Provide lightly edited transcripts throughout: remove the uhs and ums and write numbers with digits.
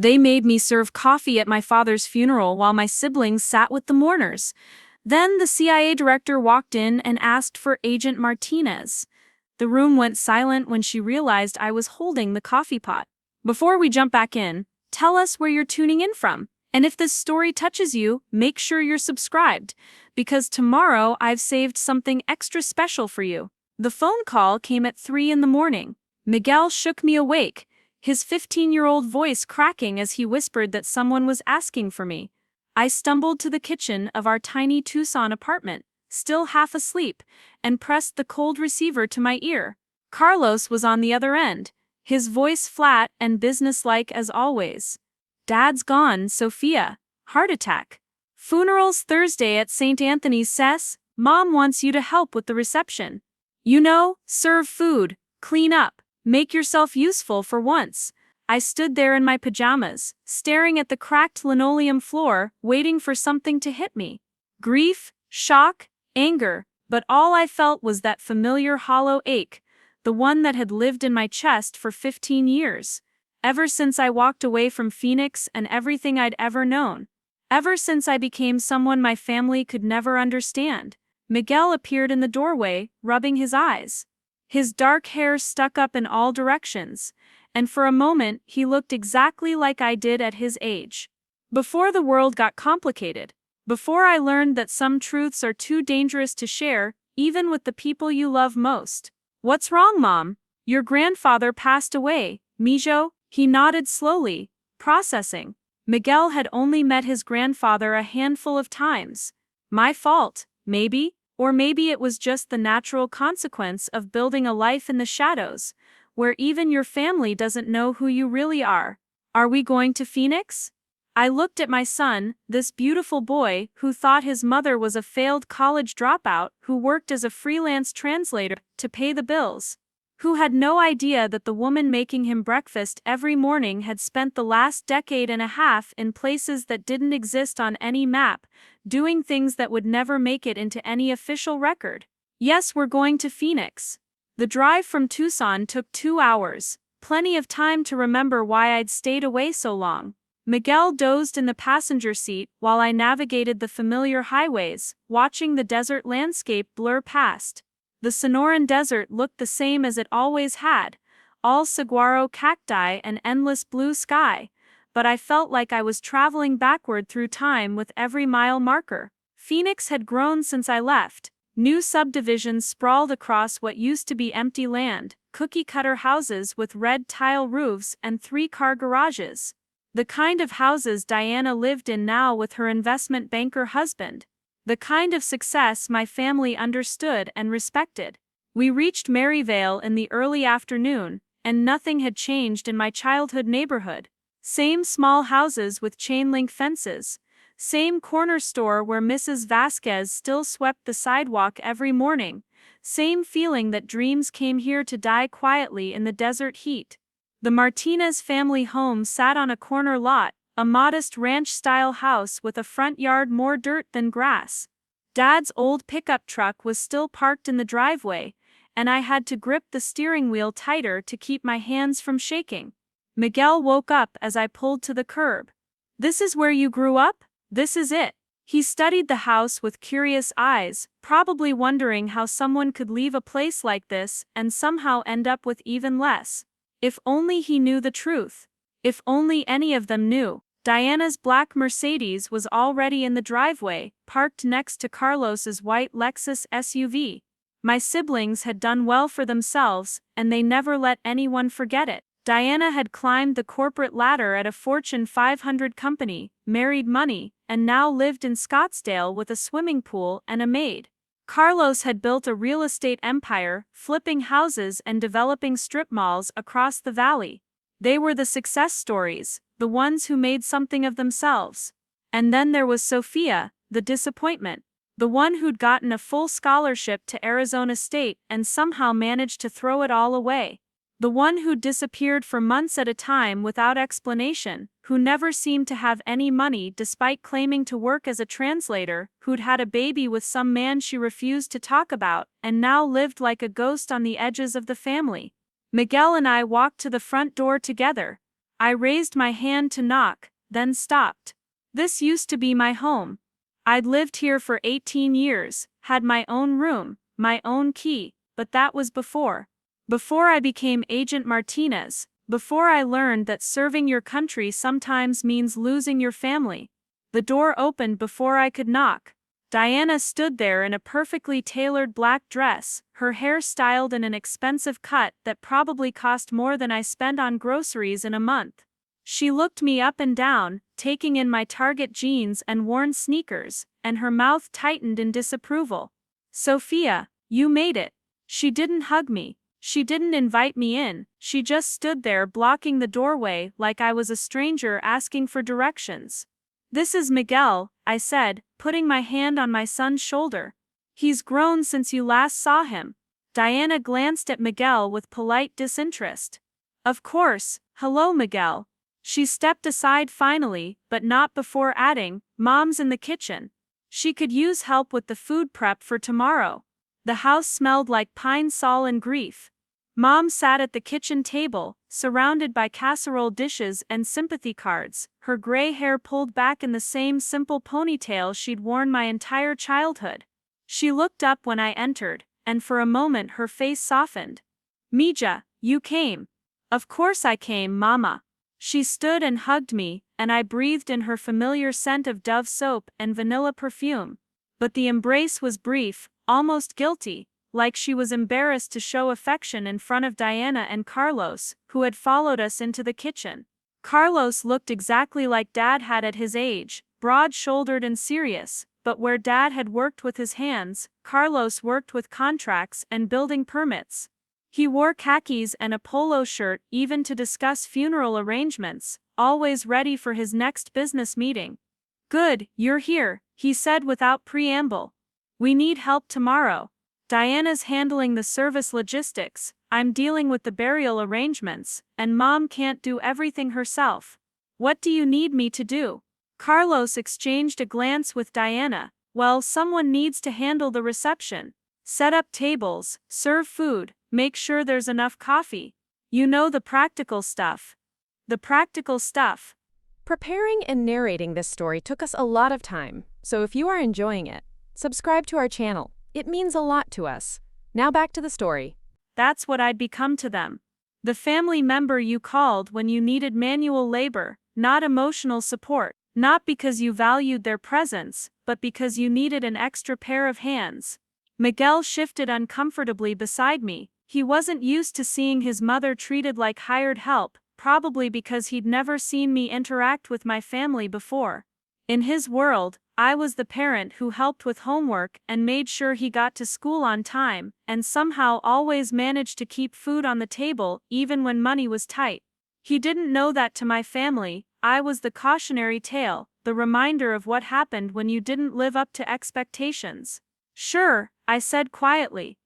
They made me serve coffee at my father's funeral while my siblings sat with the mourners. Then the CIA director walked in and asked for Agent Martinez. The room went silent when she realized I was holding the coffee pot. Before we jump back in, tell us where you're tuning in from. And if this story touches you, make sure you're subscribed, because tomorrow I've saved something extra special for you. The phone call came at 3 in the morning. Miguel shook me awake, his 15-year-old voice cracking as he whispered that someone was asking for me. I stumbled to the kitchen of our tiny Tucson apartment, still half asleep, and pressed the cold receiver to my ear. Carlos was on the other end, his voice flat and businesslike as always. "Dad's gone, Sofia. Heart attack. Funerals Thursday at St. Anthony's Cess. Mom wants you to help with the reception. You know, serve food, clean up, make yourself useful for once." I stood there in my pajamas, staring at the cracked linoleum floor, waiting for something to hit me. Grief, shock, anger, but all I felt was that familiar hollow ache, the one that had lived in my chest for 15 years. Ever since I walked away from Phoenix and everything I'd ever known. Ever since I became someone my family could never understand. Miguel appeared in the doorway, rubbing his eyes. His dark hair stuck up in all directions, and for a moment he looked exactly like I did at his age. Before the world got complicated, before I learned that some truths are too dangerous to share, even with the people you love most. "What's wrong, Mom? Your grandfather passed away, Mijo?" He nodded slowly, processing. Miguel had only met his grandfather a handful of times. My fault, maybe, or maybe it was just the natural consequence of building a life in the shadows, where even your family doesn't know who you really are. "Are we going to Phoenix?" I looked at my son, this beautiful boy who thought his mother was a failed college dropout who worked as a freelance translator to pay the bills, who had no idea that the woman making him breakfast every morning had spent the last decade and a half in places that didn't exist on any map, doing things that would never make it into any official record. "Yes, we're going to Phoenix." The drive from Tucson took 2 hours, plenty of time to remember why I'd stayed away so long. Miguel dozed in the passenger seat while I navigated the familiar highways, watching the desert landscape blur past. The Sonoran Desert looked the same as it always had, all saguaro cacti and endless blue sky, but I felt like I was traveling backward through time with every mile marker. Phoenix had grown since I left. New subdivisions sprawled across what used to be empty land, cookie-cutter houses with red tile roofs and 3-car garages. The kind of houses Diana lived in now with her investment banker husband. The kind of success my family understood and respected. We reached Maryvale in the early afternoon, and nothing had changed in my childhood neighborhood. Same small houses with chain-link fences. Same corner store where Mrs. Vasquez still swept the sidewalk every morning. Same feeling that dreams came here to die quietly in the desert heat. The Martinez family home sat on a corner lot, a modest ranch-style house with a front yard more dirt than grass. Dad's old pickup truck was still parked in the driveway, and I had to grip the steering wheel tighter to keep my hands from shaking. Miguel woke up as I pulled to the curb. "This is where you grew up? This is it." He studied the house with curious eyes, probably wondering how someone could leave a place like this and somehow end up with even less. If only he knew the truth. If only any of them knew. Diana's black Mercedes was already in the driveway, parked next to Carlos's white Lexus SUV. My siblings had done well for themselves, and they never let anyone forget it. Diana had climbed the corporate ladder at a Fortune 500 company, married money, and now lived in Scottsdale with a swimming pool and a maid. Carlos had built a real estate empire, flipping houses and developing strip malls across the valley. They were the success stories, the ones who made something of themselves. And then there was Sofia, the disappointment, the one who'd gotten a full scholarship to Arizona State and somehow managed to throw it all away. The one who'd disappeared for months at a time without explanation, who never seemed to have any money despite claiming to work as a translator, who'd had a baby with some man she refused to talk about, and now lived like a ghost on the edges of the family. Miguel and I walked to the front door together. I raised my hand to knock, then stopped. This used to be my home. I'd lived here for 18 years, had my own room, my own key, but that was before. Before I became Agent Martinez, before I learned that serving your country sometimes means losing your family. The door opened before I could knock. Diana stood there in a perfectly tailored black dress, her hair styled in an expensive cut that probably cost more than I spend on groceries in a month. She looked me up and down, taking in my Target jeans and worn sneakers, and her mouth tightened in disapproval. Sofia, you made it. She didn't hug me. She didn't invite me in, she just stood there blocking the doorway like I was a stranger asking for directions. This is Miguel, I said, putting my hand on my son's shoulder. He's grown since you last saw him. Diana glanced at Miguel with polite disinterest. Of course, hello Miguel. She stepped aside finally, but not before adding, Mom's in the kitchen. She could use help with the food prep for tomorrow. The house smelled like pine sol and grief. Mom sat at the kitchen table, surrounded by casserole dishes and sympathy cards, her gray hair pulled back in the same simple ponytail she'd worn my entire childhood. She looked up when I entered, and for a moment her face softened. Mija, you came. Of course I came, Mama. She stood and hugged me, and I breathed in her familiar scent of Dove soap and vanilla perfume. But the embrace was brief, almost guilty, like she was embarrassed to show affection in front of Diana and Carlos, who had followed us into the kitchen. Carlos looked exactly like Dad had at his age, broad-shouldered and serious, but where Dad had worked with his hands, Carlos worked with contracts and building permits. He wore khakis and a polo shirt even to discuss funeral arrangements, always ready for his next business meeting. Good, you're here, he said without preamble. We need help tomorrow. Diana's handling the service logistics, I'm dealing with the burial arrangements, and Mom can't do everything herself. What do you need me to do? Carlos exchanged a glance with Diana. Well, someone needs to handle the reception. Set up tables, serve food, make sure there's enough coffee. You know the practical stuff. The practical stuff. Preparing and narrating this story took us a lot of time, so if you are enjoying it, subscribe to our channel. It means a lot to us. Now back to the story. That's what I'd become to them. The family member you called when you needed manual labor, not emotional support, not because you valued their presence, but because you needed an extra pair of hands. Miguel shifted uncomfortably beside me. He wasn't used to seeing his mother treated like hired help, probably because he'd never seen me interact with my family before. In his world, I was the parent who helped with homework and made sure he got to school on time, and somehow always managed to keep food on the table even when money was tight. He didn't know that to my family, I was the cautionary tale, the reminder of what happened when you didn't live up to expectations. Sure, I said quietly.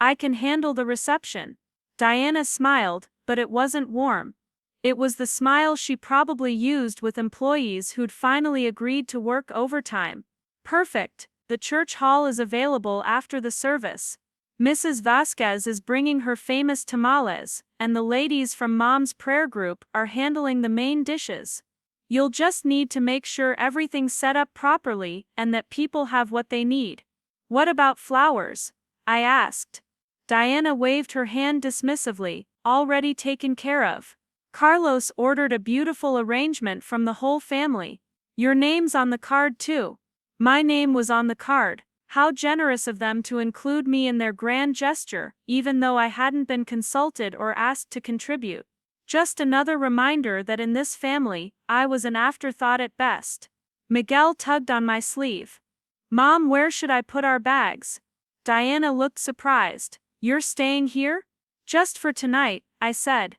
I can handle the reception. Diana smiled, but it wasn't warm. It was the smile she probably used with employees who'd finally agreed to work overtime. Perfect, the church hall is available after the service. Mrs. Vasquez is bringing her famous tamales, and the ladies from Mom's prayer group are handling the main dishes. You'll just need to make sure everything's set up properly and that people have what they need. What about flowers? I asked. Diana waved her hand dismissively, already taken care of. Carlos ordered a beautiful arrangement from the whole family. Your name's on the card too. My name was on the card. How generous of them to include me in their grand gesture, even though I hadn't been consulted or asked to contribute. Just another reminder that in this family, I was an afterthought at best. Miguel tugged on my sleeve. Mom, where should I put our bags? Diana looked surprised. You're staying here? Just for tonight, I said.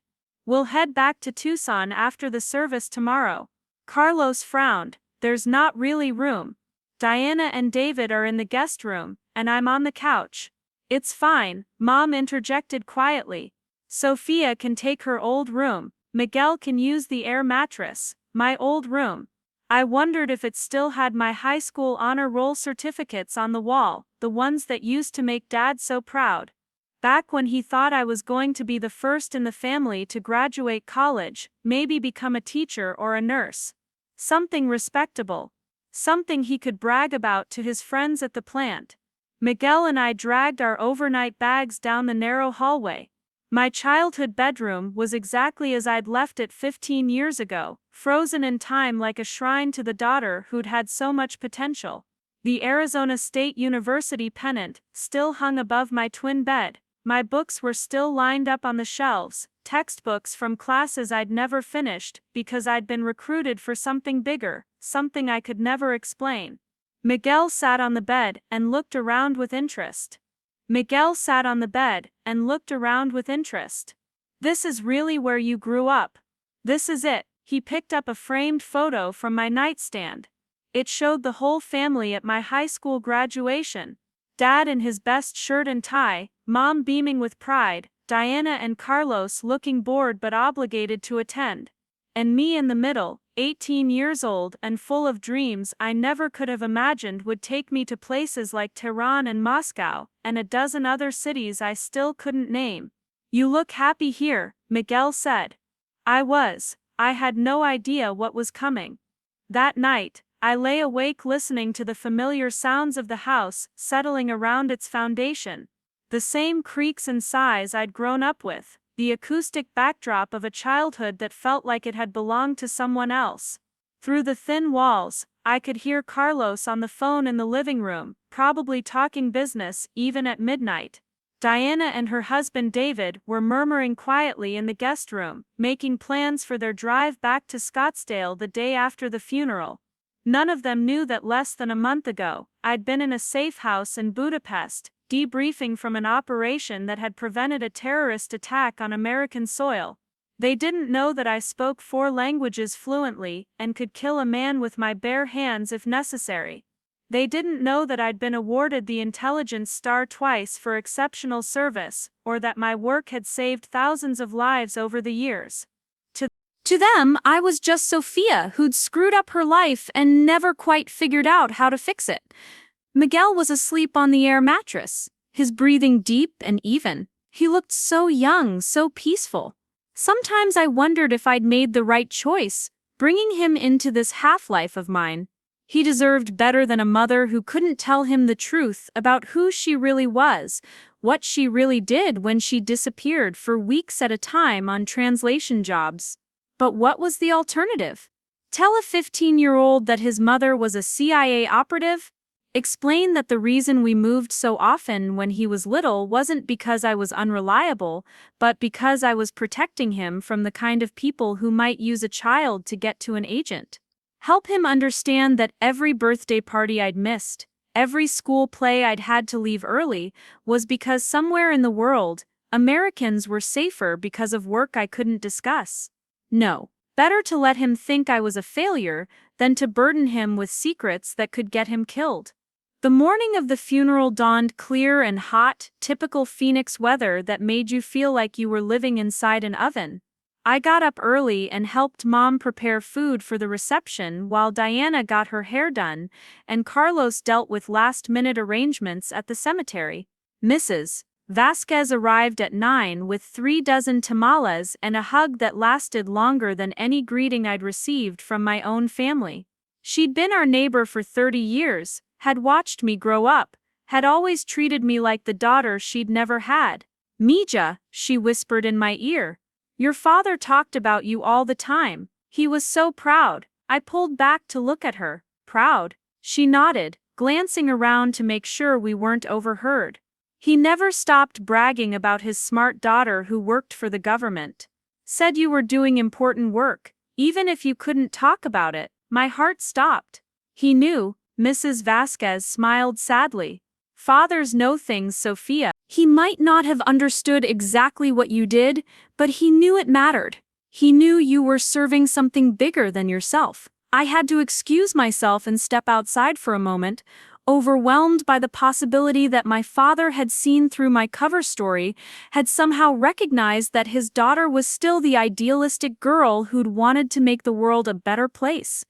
We'll head back to Tucson after the service tomorrow. Carlos frowned. There's not really room. Diana and David are in the guest room, and I'm on the couch. It's fine, Mom interjected quietly. Sofia can take her old room. Miguel can use the air mattress, my old room. I wondered if it still had my high school honor roll certificates on the wall, the ones that used to make Dad so proud. Back when he thought I was going to be the first in the family to graduate college, maybe become a teacher or a nurse. Something respectable. Something he could brag about to his friends at the plant. Miguel and I dragged our overnight bags down the narrow hallway. My childhood bedroom was exactly as I'd left it 15 years ago, frozen in time like a shrine to the daughter who'd had so much potential. The Arizona State University pennant still hung above my twin bed. My books were still lined up on the shelves, textbooks from classes I'd never finished because I'd been recruited for something bigger, something I could never explain. Miguel sat on the bed and looked around with interest. This is really where you grew up. This is it. He picked up a framed photo from my nightstand. It showed the whole family at my high school graduation. Dad in his best shirt and tie, Mom beaming with pride, Diana and Carlos looking bored but obligated to attend. And me in the middle, 18 years old and full of dreams I never could have imagined would take me to places like Tehran and Moscow, and a dozen other cities I still couldn't name. You look happy here, Miguel said. I had no idea what was coming. That night, I lay awake listening to the familiar sounds of the house settling around its foundation. The same creaks and sighs I'd grown up with, the acoustic backdrop of a childhood that felt like it had belonged to someone else. Through the thin walls, I could hear Carlos on the phone in the living room, probably talking business even at midnight. Diana and her husband David were murmuring quietly in the guest room, making plans for their drive back to Scottsdale the day after the funeral. None of them knew that less than a month ago, I'd been in a safe house in Budapest, debriefing from an operation that had prevented a terrorist attack on American soil. They didn't know that I spoke 4 languages fluently and could kill a man with my bare hands if necessary. They didn't know that I'd been awarded the Intelligence Star twice for exceptional service, or that my work had saved thousands of lives over the years. To them, I was just Sofia who'd screwed up her life and never quite figured out how to fix it. Miguel was asleep on the air mattress, his breathing deep and even. He looked so young, so peaceful. Sometimes I wondered if I'd made the right choice, bringing him into this half-life of mine. He deserved better than a mother who couldn't tell him the truth about who she really was, what she really did when she disappeared for weeks at a time on translation jobs. But what was the alternative? Tell a 15-year-old that his mother was a CIA operative? Explain that the reason we moved so often when he was little wasn't because I was unreliable, but because I was protecting him from the kind of people who might use a child to get to an agent. Help him understand that every birthday party I'd missed, every school play I'd had to leave early, was because somewhere in the world, Americans were safer because of work I couldn't discuss. No, better to let him think I was a failure than to burden him with secrets that could get him killed. The morning of the funeral dawned clear and hot, typical Phoenix weather that made you feel like you were living inside an oven. I got up early and helped Mom prepare food for the reception while Diana got her hair done, and Carlos dealt with last-minute arrangements at the cemetery. Mrs. Vasquez arrived at 9 with 3 dozen tamales and a hug that lasted longer than any greeting I'd received from my own family. She'd been our neighbor for 30 years, had watched me grow up, had always treated me like the daughter she'd never had. "Mija," she whispered in my ear. "Your father talked about you all the time. He was so proud." I pulled back to look at her. "Proud?" She nodded, glancing around to make sure we weren't overheard. "He never stopped bragging about his smart daughter who worked for the government. Said you were doing important work, even if you couldn't talk about it." My heart stopped. "He knew," Mrs. Vasquez smiled sadly. "Fathers know things, Sofia. He might not have understood exactly what you did, but he knew it mattered. He knew you were serving something bigger than yourself." I had to excuse myself and step outside for a moment, overwhelmed by the possibility that my father had seen through my cover story, had somehow recognized that his daughter was still the idealistic girl who'd wanted to make the world a better place,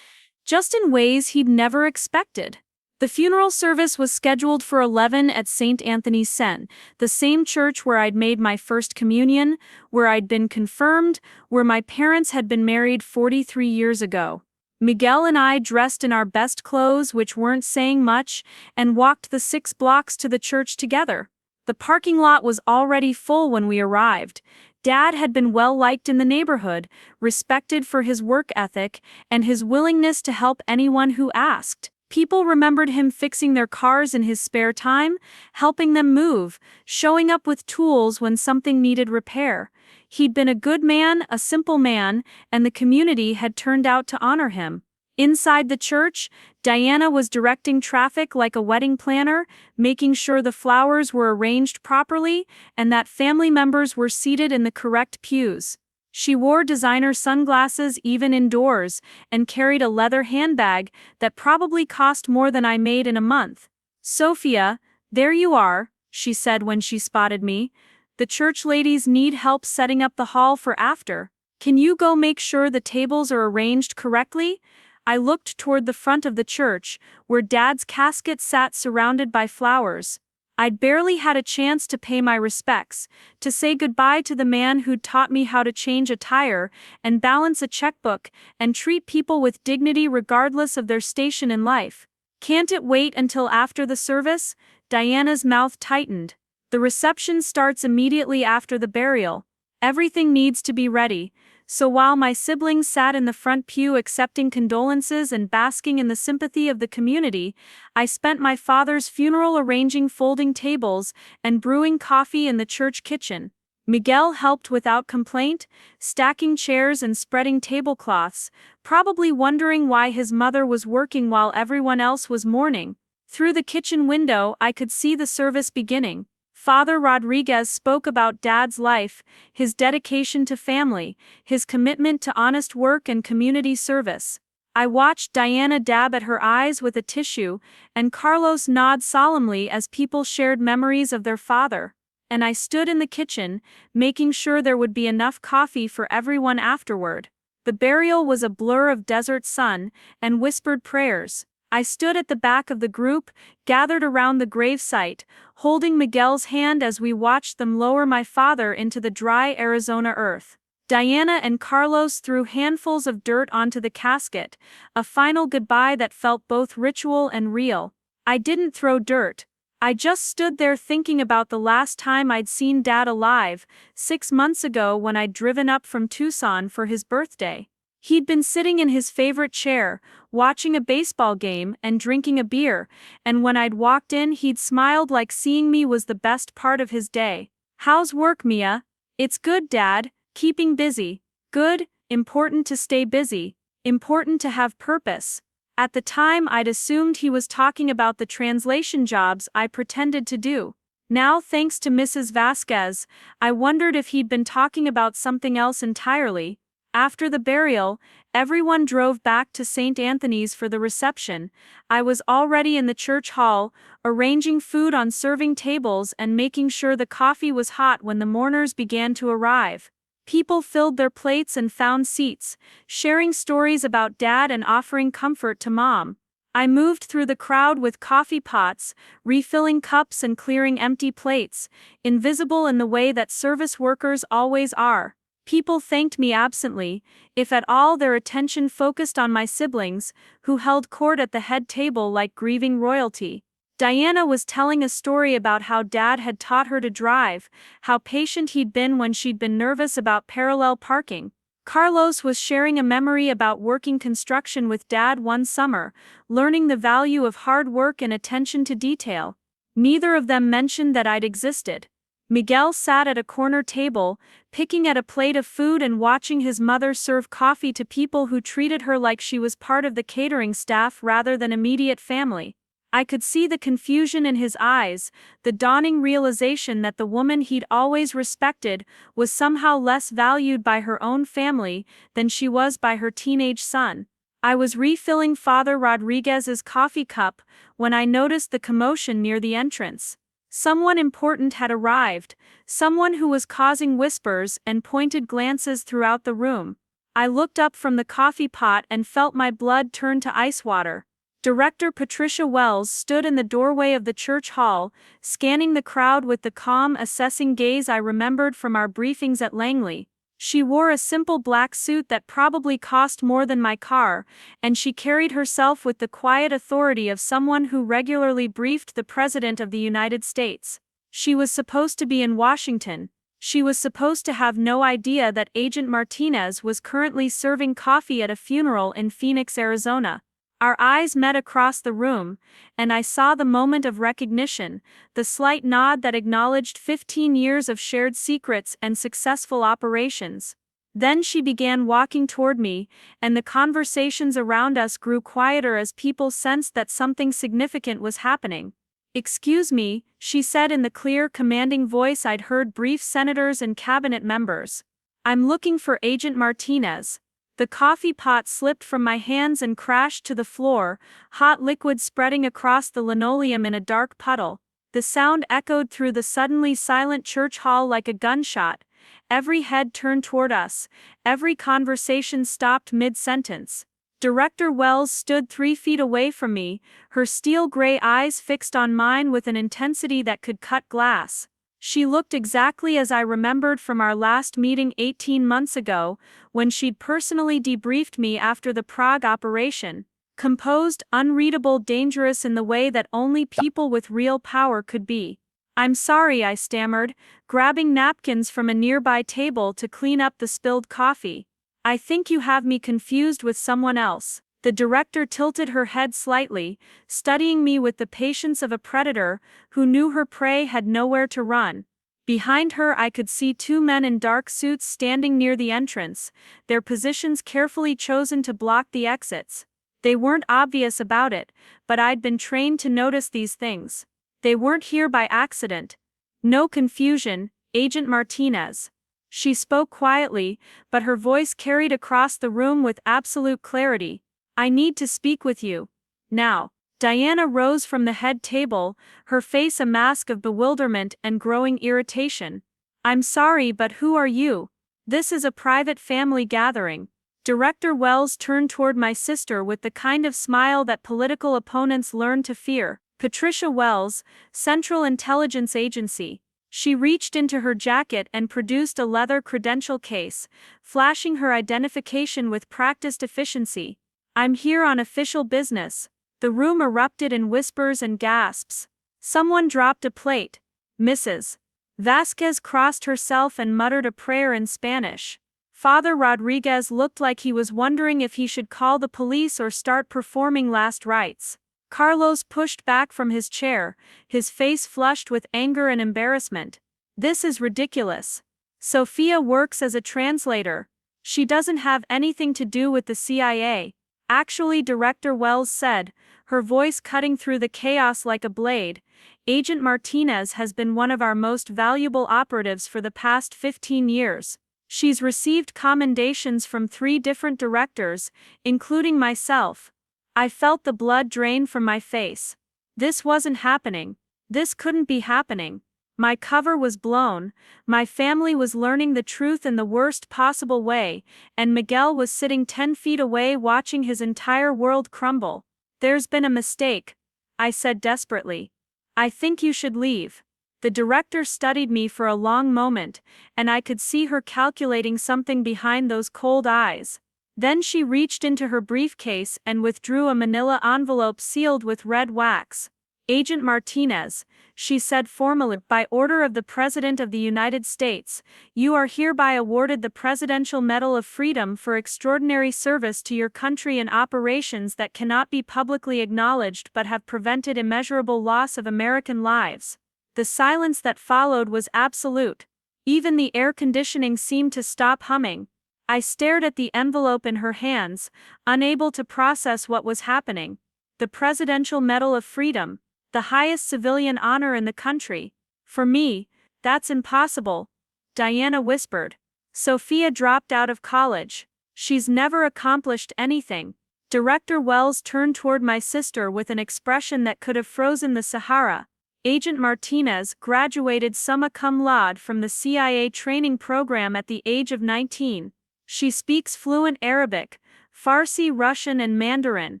just in ways he'd never expected. The funeral service was scheduled for 11 at St. Anthony's Sen, the same church where I'd made my first communion, where I'd been confirmed, where my parents had been married 43 years ago. Miguel and I dressed in our best clothes, which weren't saying much, and walked the 6 blocks to the church together. The parking lot was already full when we arrived. Dad had been well liked in the neighborhood, respected for his work ethic and his willingness to help anyone who asked. People remembered him fixing their cars in his spare time, helping them move, showing up with tools when something needed repair. He'd been a good man, a simple man, and the community had turned out to honor him. Inside the church, Diana was directing traffic like a wedding planner, making sure the flowers were arranged properly and that family members were seated in the correct pews. She wore designer sunglasses even indoors and carried a leather handbag that probably cost more than I made in a month. "Sofia, there you are," she said when she spotted me. "The church ladies need help setting up the hall for after. Can you go make sure the tables are arranged correctly?" I looked toward the front of the church, where Dad's casket sat surrounded by flowers. I'd barely had a chance to pay my respects, to say goodbye to the man who'd taught me how to change a tire and balance a checkbook and treat people with dignity regardless of their station in life. "Can't it wait until after the service?" Diana's mouth tightened. "The reception starts immediately after the burial. Everything needs to be ready." So while my siblings sat in the front pew accepting condolences and basking in the sympathy of the community, I spent my father's funeral arranging folding tables and brewing coffee in the church kitchen. Miguel helped without complaint, stacking chairs and spreading tablecloths, probably wondering why his mother was working while everyone else was mourning. Through the kitchen window, I could see the service beginning. Father Rodriguez spoke about Dad's life, his dedication to family, his commitment to honest work and community service. I watched Diana dab at her eyes with a tissue, and Carlos nod solemnly as people shared memories of their father. And I stood in the kitchen, making sure there would be enough coffee for everyone afterward. The burial was a blur of desert sun and whispered prayers. I stood at the back of the group, gathered around the gravesite, holding Miguel's hand as we watched them lower my father into the dry Arizona earth. Diana and Carlos threw handfuls of dirt onto the casket, a final goodbye that felt both ritual and real. I didn't throw dirt. I just stood there thinking about the last time I'd seen Dad alive, 6 months ago when I'd driven up from Tucson for his birthday. He'd been sitting in his favorite chair, watching a baseball game and drinking a beer, and when I'd walked in he'd smiled like seeing me was the best part of his day. "How's work, Mia?" "It's good, Dad. Keeping busy." "Good, important to stay busy. Important to have purpose." At the time I'd assumed he was talking about the translation jobs I pretended to do. Now, thanks to Mrs. Vasquez, I wondered if he'd been talking about something else entirely. After the burial, everyone drove back to St. Anthony's for the reception. I was already in the church hall, arranging food on serving tables and making sure the coffee was hot when the mourners began to arrive. People filled their plates and found seats, sharing stories about Dad and offering comfort to Mom. I moved through the crowd with coffee pots, refilling cups and clearing empty plates, invisible in the way that service workers always are. People thanked me absently, if at all, their attention focused on my siblings, who held court at the head table like grieving royalty. Diana was telling a story about how Dad had taught her to drive, how patient he'd been when she'd been nervous about parallel parking. Carlos was sharing a memory about working construction with Dad one summer, learning the value of hard work and attention to detail. Neither of them mentioned that I'd existed. Miguel sat at a corner table, picking at a plate of food and watching his mother serve coffee to people who treated her like she was part of the catering staff rather than immediate family. I could see the confusion in his eyes, the dawning realization that the woman he'd always respected was somehow less valued by her own family than she was by her teenage son. I was refilling Father Rodriguez's coffee cup when I noticed the commotion near the entrance. Someone important had arrived, someone who was causing whispers and pointed glances throughout the room. I looked up from the coffee pot and felt my blood turn to ice water. Director Patricia Wells stood in the doorway of the church hall, scanning the crowd with the calm, assessing gaze I remembered from our briefings at Langley. She wore a simple black suit that probably cost more than my car, and she carried herself with the quiet authority of someone who regularly briefed the President of the United States. She was supposed to be in Washington. She was supposed to have no idea that Agent Martinez was currently serving coffee at a funeral in Phoenix, Arizona. Our eyes met across the room, and I saw the moment of recognition, the slight nod that acknowledged 15 years of shared secrets and successful operations. Then she began walking toward me, and the conversations around us grew quieter as people sensed that something significant was happening. "Excuse me," she said in the clear, commanding voice I'd heard brief senators and cabinet members. "I'm looking for Agent Martinez." The coffee pot slipped from my hands and crashed to the floor, hot liquid spreading across the linoleum in a dark puddle. The sound echoed through the suddenly silent church hall like a gunshot. Every head turned toward us, every conversation stopped mid-sentence. Director Wells stood 3 feet away from me, her steel-gray eyes fixed on mine with an intensity that could cut glass. She looked exactly as I remembered from our last meeting 18 months ago, when she'd personally debriefed me after the Prague operation. Composed, unreadable, dangerous in the way that only people with real power could be. "I'm sorry," I stammered, grabbing napkins from a nearby table to clean up the spilled coffee. "I think you have me confused with someone else." The director tilted her head slightly, studying me with the patience of a predator who knew her prey had nowhere to run. Behind her I could see 2 men in dark suits standing near the entrance, their positions carefully chosen to block the exits. They weren't obvious about it, but I'd been trained to notice these things. They weren't here by accident. "No confusion, Agent Martinez." She spoke quietly, but her voice carried across the room with absolute clarity. "I need to speak with you. Now." Diana rose from the head table, her face a mask of bewilderment and growing irritation. "I'm sorry, but who are you? This is a private family gathering." Director Wells turned toward my sister with the kind of smile that political opponents learn to fear. "Patricia Wells, Central Intelligence Agency." She reached into her jacket and produced a leather credential case, flashing her identification with practiced efficiency. "I'm here on official business." The room erupted in whispers and gasps. Someone dropped a plate. Mrs. Vasquez crossed herself and muttered a prayer in Spanish. Father Rodriguez looked like he was wondering if he should call the police or start performing last rites. Carlos pushed back from his chair, his face flushed with anger and embarrassment. "This is ridiculous. Sofia works as a translator. She doesn't have anything to do with the CIA." "Actually," Director Wells said, her voice cutting through the chaos like a blade, "Agent Martinez has been one of our most valuable operatives for the past 15 years. She's received commendations from 3 different directors, including myself." I felt the blood drain from my face. This wasn't happening. This couldn't be happening. My cover was blown, my family was learning the truth in the worst possible way, and Miguel was sitting 10 feet away watching his entire world crumble. "There's been a mistake," I said desperately. "I think you should leave." The director studied me for a long moment, and I could see her calculating something behind those cold eyes. Then she reached into her briefcase and withdrew a manila envelope sealed with red wax. "Agent Martinez," she said formally, "by order of the President of the United States, you are hereby awarded the Presidential Medal of Freedom for extraordinary service to your country in operations that cannot be publicly acknowledged but have prevented immeasurable loss of American lives." The silence that followed was absolute. Even the air conditioning seemed to stop humming. I stared at the envelope in her hands, unable to process what was happening. The Presidential Medal of Freedom, the highest civilian honor in the country. "For me, that's impossible," Diana whispered. "Sofia dropped out of college. She's never accomplished anything." Director Wells turned toward my sister with an expression that could have frozen the Sahara. "Agent Martinez graduated summa cum laude from the CIA training program at the age of 19. She speaks fluent Arabic, Farsi, Russian and Mandarin.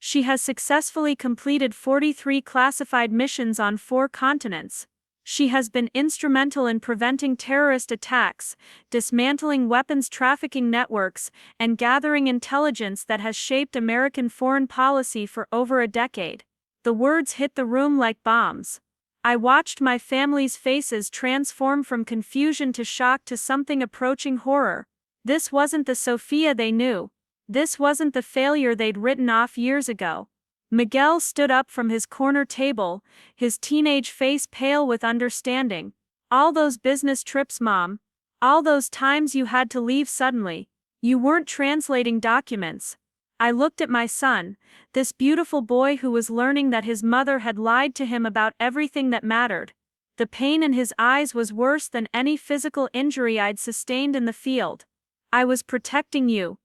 She has successfully completed 43 classified missions on 4 continents. She has been instrumental in preventing terrorist attacks, dismantling weapons trafficking networks, and gathering intelligence that has shaped American foreign policy for over a decade. The words hit the room like bombs. I watched my family's faces transform from confusion to shock to something approaching horror. This wasn't the Sofia they knew. This wasn't the failure they'd written off years ago. Miguel stood up from his corner table, his teenage face pale with understanding. All those business trips, Mom. All those times you had to leave suddenly. You weren't translating documents. I looked at my son, this beautiful boy who was learning that his mother had lied to him about everything that mattered. The pain in his eyes was worse than any physical injury I'd sustained in the field. I was protecting you,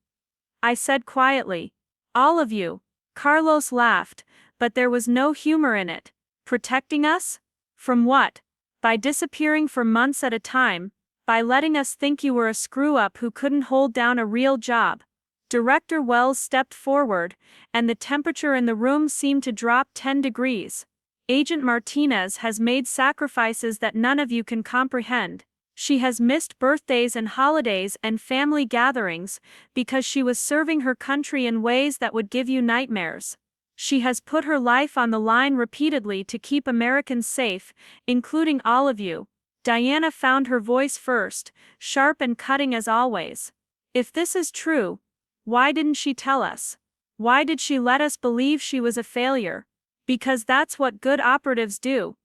I said quietly. All of you. Carlos laughed, but there was no humor in it. Protecting us? From what? By disappearing for months at a time, by letting us think you were a screw-up who couldn't hold down a real job. Director Wells stepped forward, and the temperature in the room seemed to drop 10 degrees. Agent Martinez has made sacrifices that none of you can comprehend. She has missed birthdays and holidays and family gatherings because she was serving her country in ways that would give you nightmares. She has put her life on the line repeatedly to keep Americans safe, including all of you. Diana found her voice first, sharp and cutting as always. If this is true, why didn't she tell us? Why did she let us believe she was a failure? Because that's what good operatives do.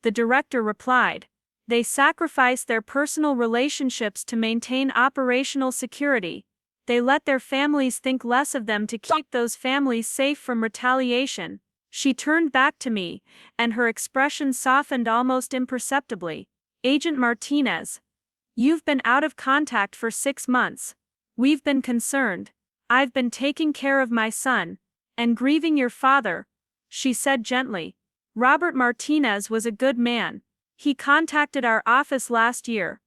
The director replied. They sacrifice their personal relationships to maintain operational security. They let their families think less of them to keep those families safe from retaliation. She turned back to me, and her expression softened almost imperceptibly. Agent Martinez, you've been out of contact for 6 months. We've been concerned. I've been taking care of my son, and grieving your father, she said gently. Robert Martinez was a good man. He contacted our office last year.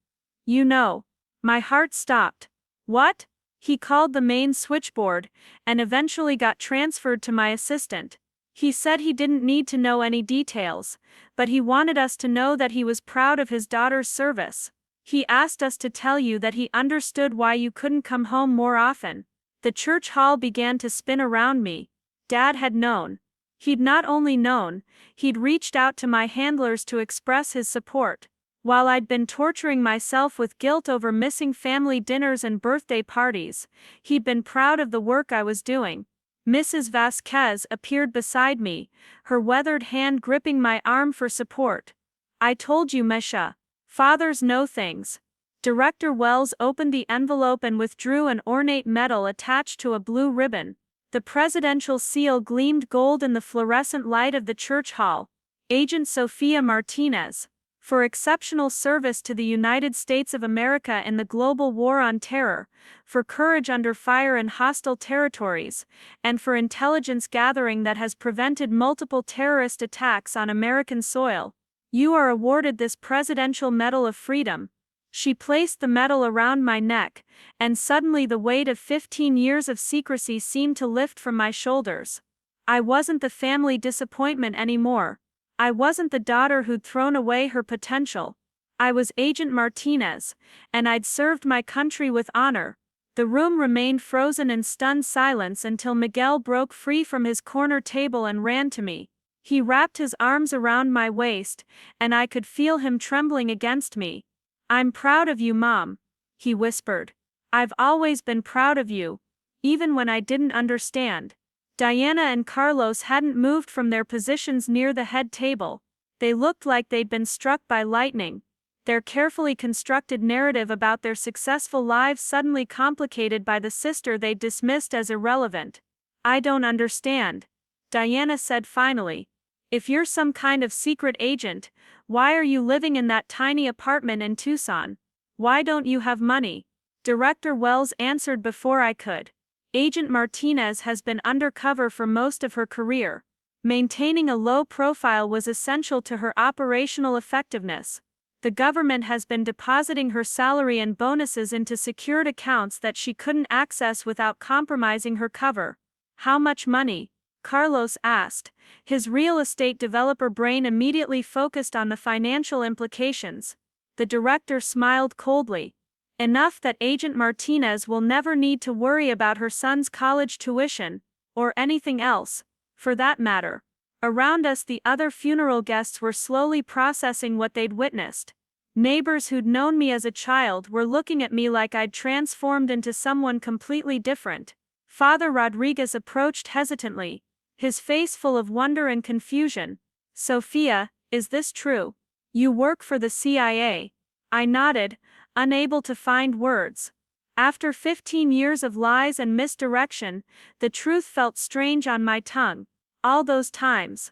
You know. My heart stopped. What? He called the main switchboard, and eventually got transferred to my assistant. He said he didn't need to know any details, but he wanted us to know that he was proud of his daughter's service. He asked us to tell you that he understood why you couldn't come home more often. The church hall began to spin around me. Dad had known. He'd not only known, he'd reached out to my handlers to express his support. While I'd been torturing myself with guilt over missing family dinners and birthday parties, he'd been proud of the work I was doing. Mrs. Vasquez appeared beside me, her weathered hand gripping my arm for support. I told you, Mesha. Fathers know things. Director Wells opened the envelope and withdrew an ornate medal attached to a blue ribbon. The presidential seal gleamed gold in the fluorescent light of the church hall. Agent Sofia Martinez, for exceptional service to the United States of America in the global war on terror, for courage under fire in hostile territories, and for intelligence gathering that has prevented multiple terrorist attacks on American soil. You are awarded this Presidential Medal of Freedom. She placed the medal around my neck, and suddenly the weight of 15 years of secrecy seemed to lift from my shoulders. I wasn't the family disappointment anymore. I wasn't the daughter who'd thrown away her potential. I was Agent Martinez, and I'd served my country with honor. The room remained frozen in stunned silence until Miguel broke free from his corner table and ran to me. He wrapped his arms around my waist, and I could feel him trembling against me. I'm proud of you, Mom, he whispered. I've always been proud of you, even when I didn't understand. Diana and Carlos hadn't moved from their positions near the head table. They looked like they'd been struck by lightning. Their carefully constructed narrative about their successful lives suddenly complicated by the sister they'd dismissed as irrelevant. I don't understand, Diana said finally. If you're some kind of secret agent, why are you living in that tiny apartment in Tucson? Why don't you have money? Director Wells answered before I could. Agent Martinez has been undercover for most of her career. Maintaining a low profile was essential to her operational effectiveness. The government has been depositing her salary and bonuses into secured accounts that she couldn't access without compromising her cover. How much money? Carlos asked. His real estate developer brain immediately focused on the financial implications. The director smiled coldly. Enough that Agent Martinez will never need to worry about her son's college tuition, or anything else, for that matter. Around us, the other funeral guests were slowly processing what they'd witnessed. Neighbors who'd known me as a child were looking at me like I'd transformed into someone completely different. Father Rodriguez approached hesitantly, his face full of wonder and confusion. "Sofia, is this true? You work for the CIA?" I nodded, unable to find words. After 15 years of lies and misdirection, the truth felt strange on my tongue. All those times.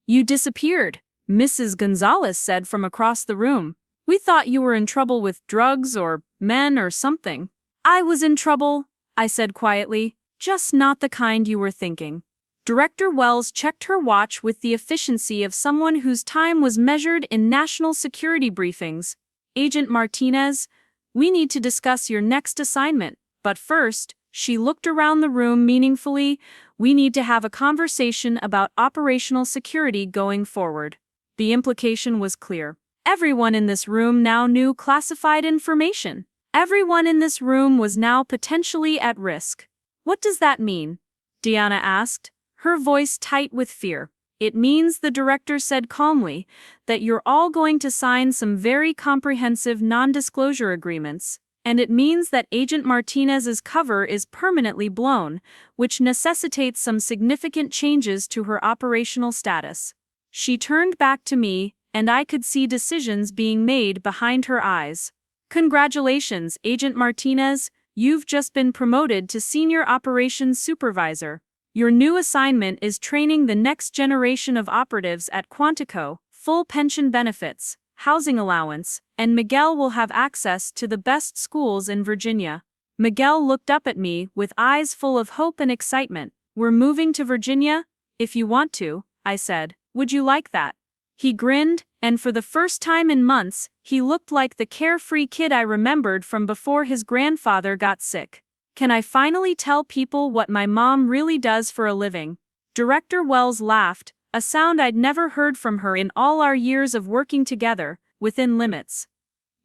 "You disappeared," Mrs. Gonzalez said from across the room. "We thought you were in trouble with drugs or men or something." "I was in trouble," I said quietly, "just not the kind you were thinking." Director Wells checked her watch with the efficiency of someone whose time was measured in national security briefings. "Agent Martinez, we need to discuss your next assignment, but first," she looked around the room meaningfully, "we need to have a conversation about operational security going forward." The implication was clear. Everyone in this room now knew classified information. Everyone in this room was now potentially at risk. "What does that mean?" Diana asked, her voice tight with fear. "It means," the director said calmly, "that you're all going to sign some very comprehensive non-disclosure agreements, and it means that Agent Martinez's cover is permanently blown, which necessitates some significant changes to her operational status." She turned back to me, and I could see decisions being made behind her eyes. "Congratulations, Agent Martinez, you've just been promoted to Senior Operations Supervisor. Your new assignment is training the next generation of operatives at Quantico, full pension benefits, housing allowance, and Miguel will have access to the best schools in Virginia." Miguel looked up at me with eyes full of hope and excitement. "We're moving to Virginia?" "If you want to," I said. "Would you like that?" He grinned, and for the first time in months, he looked like the carefree kid I remembered from before his grandfather got sick. "Can I finally tell people what my mom really does for a living?" Director Wells laughed, a sound I'd never heard from her in all our years of working together. "Within limits."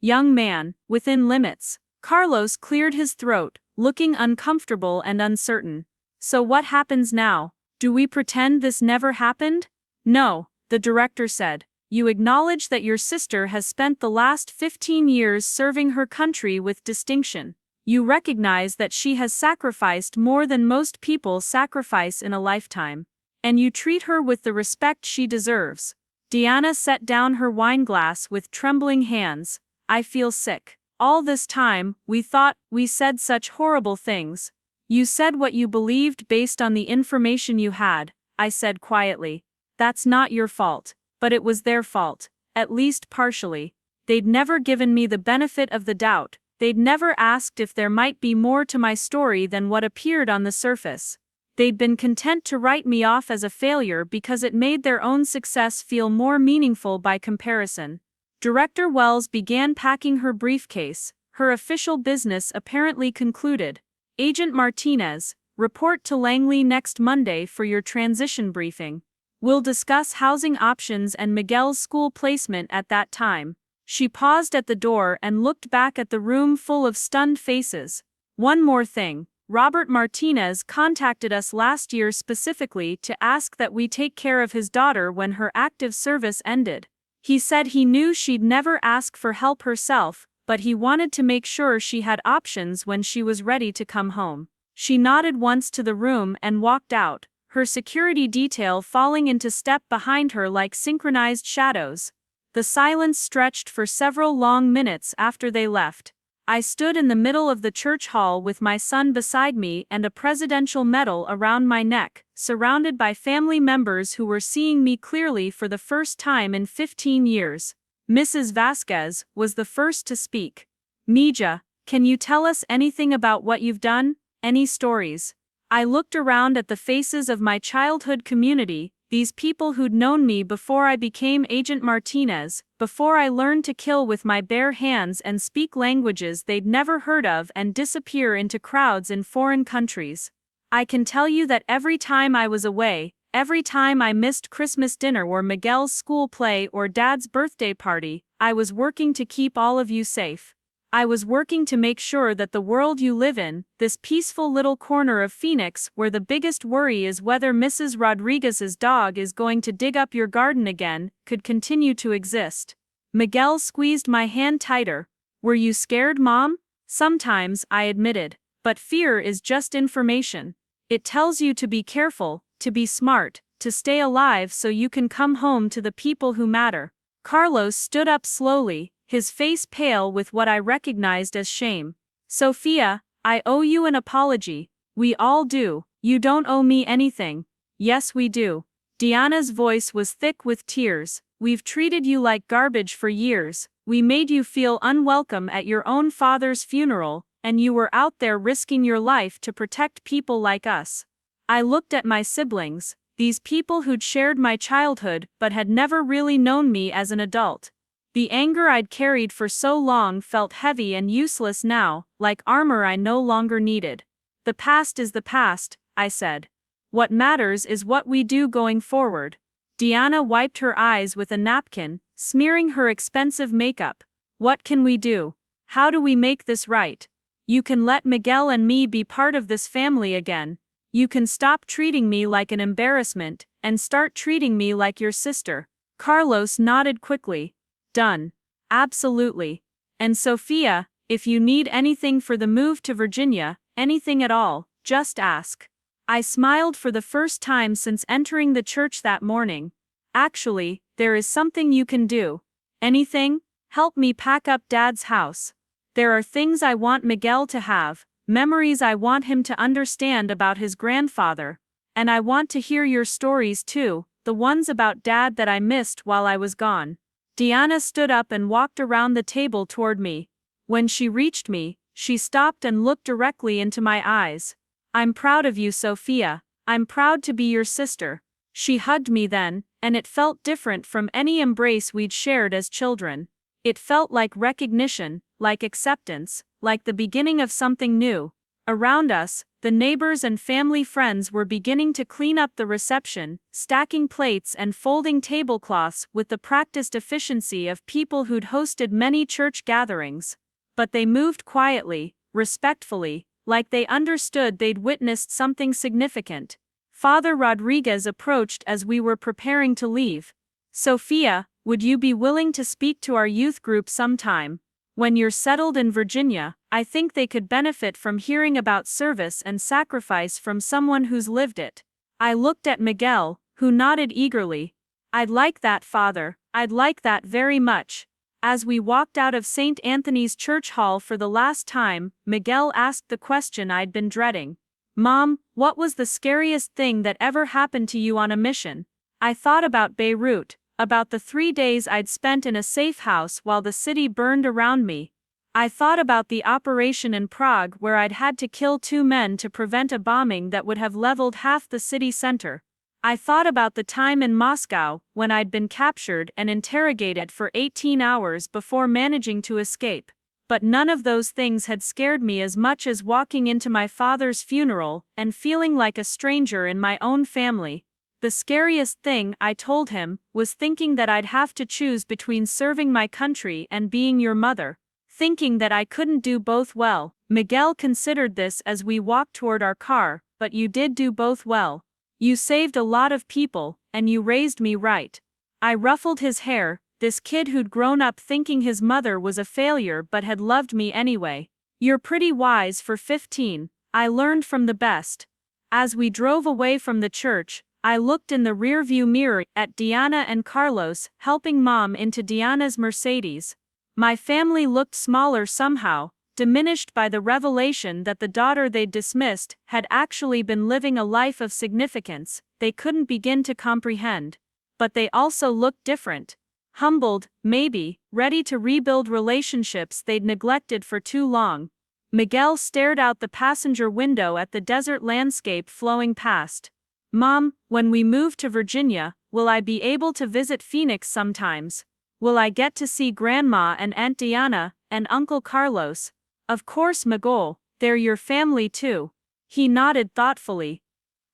"Young man, within limits." Carlos cleared his throat, looking uncomfortable and uncertain. "So what happens now? Do we pretend this never happened?" "No," the director said. "You acknowledge that your sister has spent the last 15 years serving her country with distinction. You recognize that she has sacrificed more than most people sacrifice in a lifetime. And you treat her with the respect she deserves." Diana set down her wineglass with trembling hands. "I feel sick. All this time, we thought we said such horrible things." "You said what you believed based on the information you had," I said quietly. "That's not your fault. But it was their fault, at least partially. They'd never given me the benefit of the doubt. They'd never asked if there might be more to my story than what appeared on the surface. They'd been content to write me off as a failure because it made their own success feel more meaningful by comparison." Director Wells began packing her briefcase, her official business apparently concluded. "Agent Martinez, report to Langley next Monday for your transition briefing. We'll discuss housing options and Miguel's school placement at that time." She paused at the door and looked back at the room full of stunned faces. "One more thing. Robert Martinez contacted us last year specifically to ask that we take care of his daughter when her active service ended. He said he knew she'd never ask for help herself, but he wanted to make sure she had options when she was ready to come home." She nodded once to the room and walked out, her security detail falling into step behind her like synchronized shadows. The silence stretched for several long minutes after they left. I stood in the middle of the church hall with my son beside me and a presidential medal around my neck, surrounded by family members who were seeing me clearly for the first time in 15 years. Mrs. Vasquez was the first to speak. "Mija, can you tell us anything about what you've done? Any stories?" I looked around at the faces of my childhood community, these people who'd known me before I became Agent Martinez, before I learned to kill with my bare hands and speak languages they'd never heard of and disappear into crowds in foreign countries. I can tell you that every time I was away, every time I missed Christmas dinner or Miguel's school play or Dad's birthday party, I was working to keep all of you safe. I was working to make sure that the world you live in, this peaceful little corner of Phoenix where the biggest worry is whether Mrs. Rodriguez's dog is going to dig up your garden again, could continue to exist. Miguel squeezed my hand tighter. Were you scared, Mom? Sometimes, I admitted. But fear is just information. It tells you to be careful, to be smart, to stay alive so you can come home to the people who matter. Carlos stood up slowly, his face pale with what I recognized as shame. Sofia, I owe you an apology. We all do. You don't owe me anything. Yes, we do. Diana's voice was thick with tears. We've treated you like garbage for years. We made you feel unwelcome at your own father's funeral, and you were out there risking your life to protect people like us. I looked at my siblings, these people who'd shared my childhood but had never really known me as an adult. The anger I'd carried for so long felt heavy and useless now, like armor I no longer needed. The past is the past, I said. What matters is what we do going forward. Diana wiped her eyes with a napkin, smearing her expensive makeup. What can we do? How do we make this right? You can let Miguel and me be part of this family again. You can stop treating me like an embarrassment, and start treating me like your sister. Carlos nodded quickly. Done. Absolutely. And Sofia, if you need anything for the move to Virginia, anything at all, just ask. I smiled for the first time since entering the church that morning. Actually, there is something you can do. Anything? Help me pack up Dad's house. There are things I want Miguel to have, memories I want him to understand about his grandfather. And I want to hear your stories too, the ones about Dad that I missed while I was gone. Diana stood up and walked around the table toward me. When she reached me, she stopped and looked directly into my eyes. I'm proud of you, Sofia. I'm proud to be your sister. She hugged me then, and it felt different from any embrace we'd shared as children. It felt like recognition, like acceptance, like the beginning of something new. Around us, the neighbors and family friends were beginning to clean up the reception, stacking plates and folding tablecloths with the practiced efficiency of people who'd hosted many church gatherings. But they moved quietly, respectfully, like they understood they'd witnessed something significant. Father Rodriguez approached as we were preparing to leave. Sofia, would you be willing to speak to our youth group sometime? When you're settled in Virginia, I think they could benefit from hearing about service and sacrifice from someone who's lived it. I looked at Miguel, who nodded eagerly. I'd like that, Father. I'd like that very much. As we walked out of St. Anthony's Church Hall for the last time, Miguel asked the question I'd been dreading. Mom, what was the scariest thing that ever happened to you on a mission? I thought about Beirut, about the 3 days I'd spent in a safe house while the city burned around me. I thought about the operation in Prague where I'd had to kill 2 men to prevent a bombing that would have leveled half the city center. I thought about the time in Moscow when I'd been captured and interrogated for 18 hours before managing to escape. But none of those things had scared me as much as walking into my father's funeral and feeling like a stranger in my own family. The scariest thing, I told him, was thinking that I'd have to choose between serving my country and being your mother. Thinking that I couldn't do both well. Miguel considered this as we walked toward our car, but you did do both well. You saved a lot of people, and you raised me right. I ruffled his hair, this kid who'd grown up thinking his mother was a failure but had loved me anyway. You're pretty wise for 15, I learned from the best. As we drove away from the church, I looked in the rearview mirror at Diana and Carlos helping Mom into Diana's Mercedes. My family looked smaller somehow, diminished by the revelation that the daughter they'd dismissed had actually been living a life of significance they couldn't begin to comprehend. But they also looked different. Humbled, maybe, ready to rebuild relationships they'd neglected for too long. Miguel stared out the passenger window at the desert landscape flowing past. Mom, when we move to Virginia, will I be able to visit Phoenix sometimes? Will I get to see Grandma and Aunt Diana, and Uncle Carlos? Of course, Miguel, they're your family too. He nodded thoughtfully.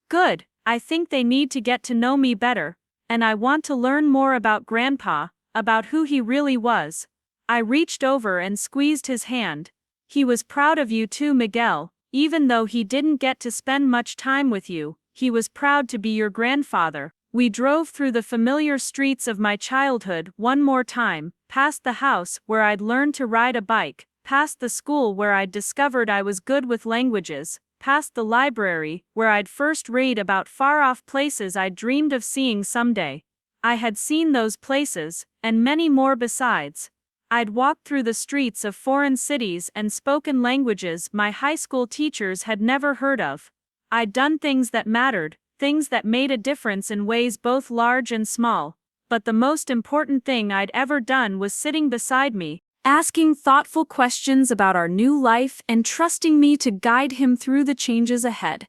Good, I think they need to get to know me better, and I want to learn more about Grandpa, about who he really was. I reached over and squeezed his hand. He was proud of you too, Miguel, even though he didn't get to spend much time with you, he was proud to be your grandfather. We drove through the familiar streets of my childhood one more time, past the house where I'd learned to ride a bike, past the school where I'd discovered I was good with languages, past the library where I'd first read about far-off places I'd dreamed of seeing someday. I had seen those places, and many more besides. I'd walked through the streets of foreign cities and spoken languages my high school teachers had never heard of. I'd done things that mattered, things that made a difference in ways both large and small. But the most important thing I'd ever done was sitting beside me, asking thoughtful questions about our new life and trusting me to guide him through the changes ahead.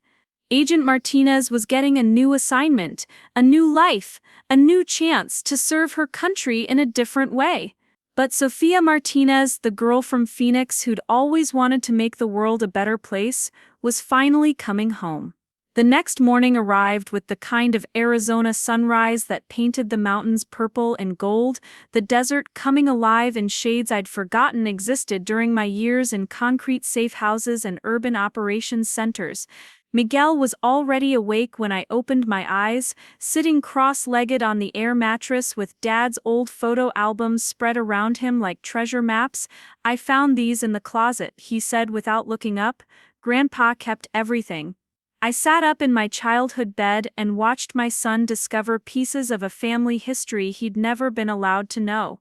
Agent Martinez was getting a new assignment, a new life, a new chance to serve her country in a different way. But Sofia Martinez, the girl from Phoenix who'd always wanted to make the world a better place, was finally coming home. The next morning arrived with the kind of Arizona sunrise that painted the mountains purple and gold, the desert coming alive in shades I'd forgotten existed during my years in concrete safe houses and urban operations centers. Miguel was already awake when I opened my eyes, sitting cross-legged on the air mattress with Dad's old photo albums spread around him like treasure maps. I found these in the closet, he said without looking up. Grandpa kept everything. I sat up in my childhood bed and watched my son discover pieces of a family history he'd never been allowed to know.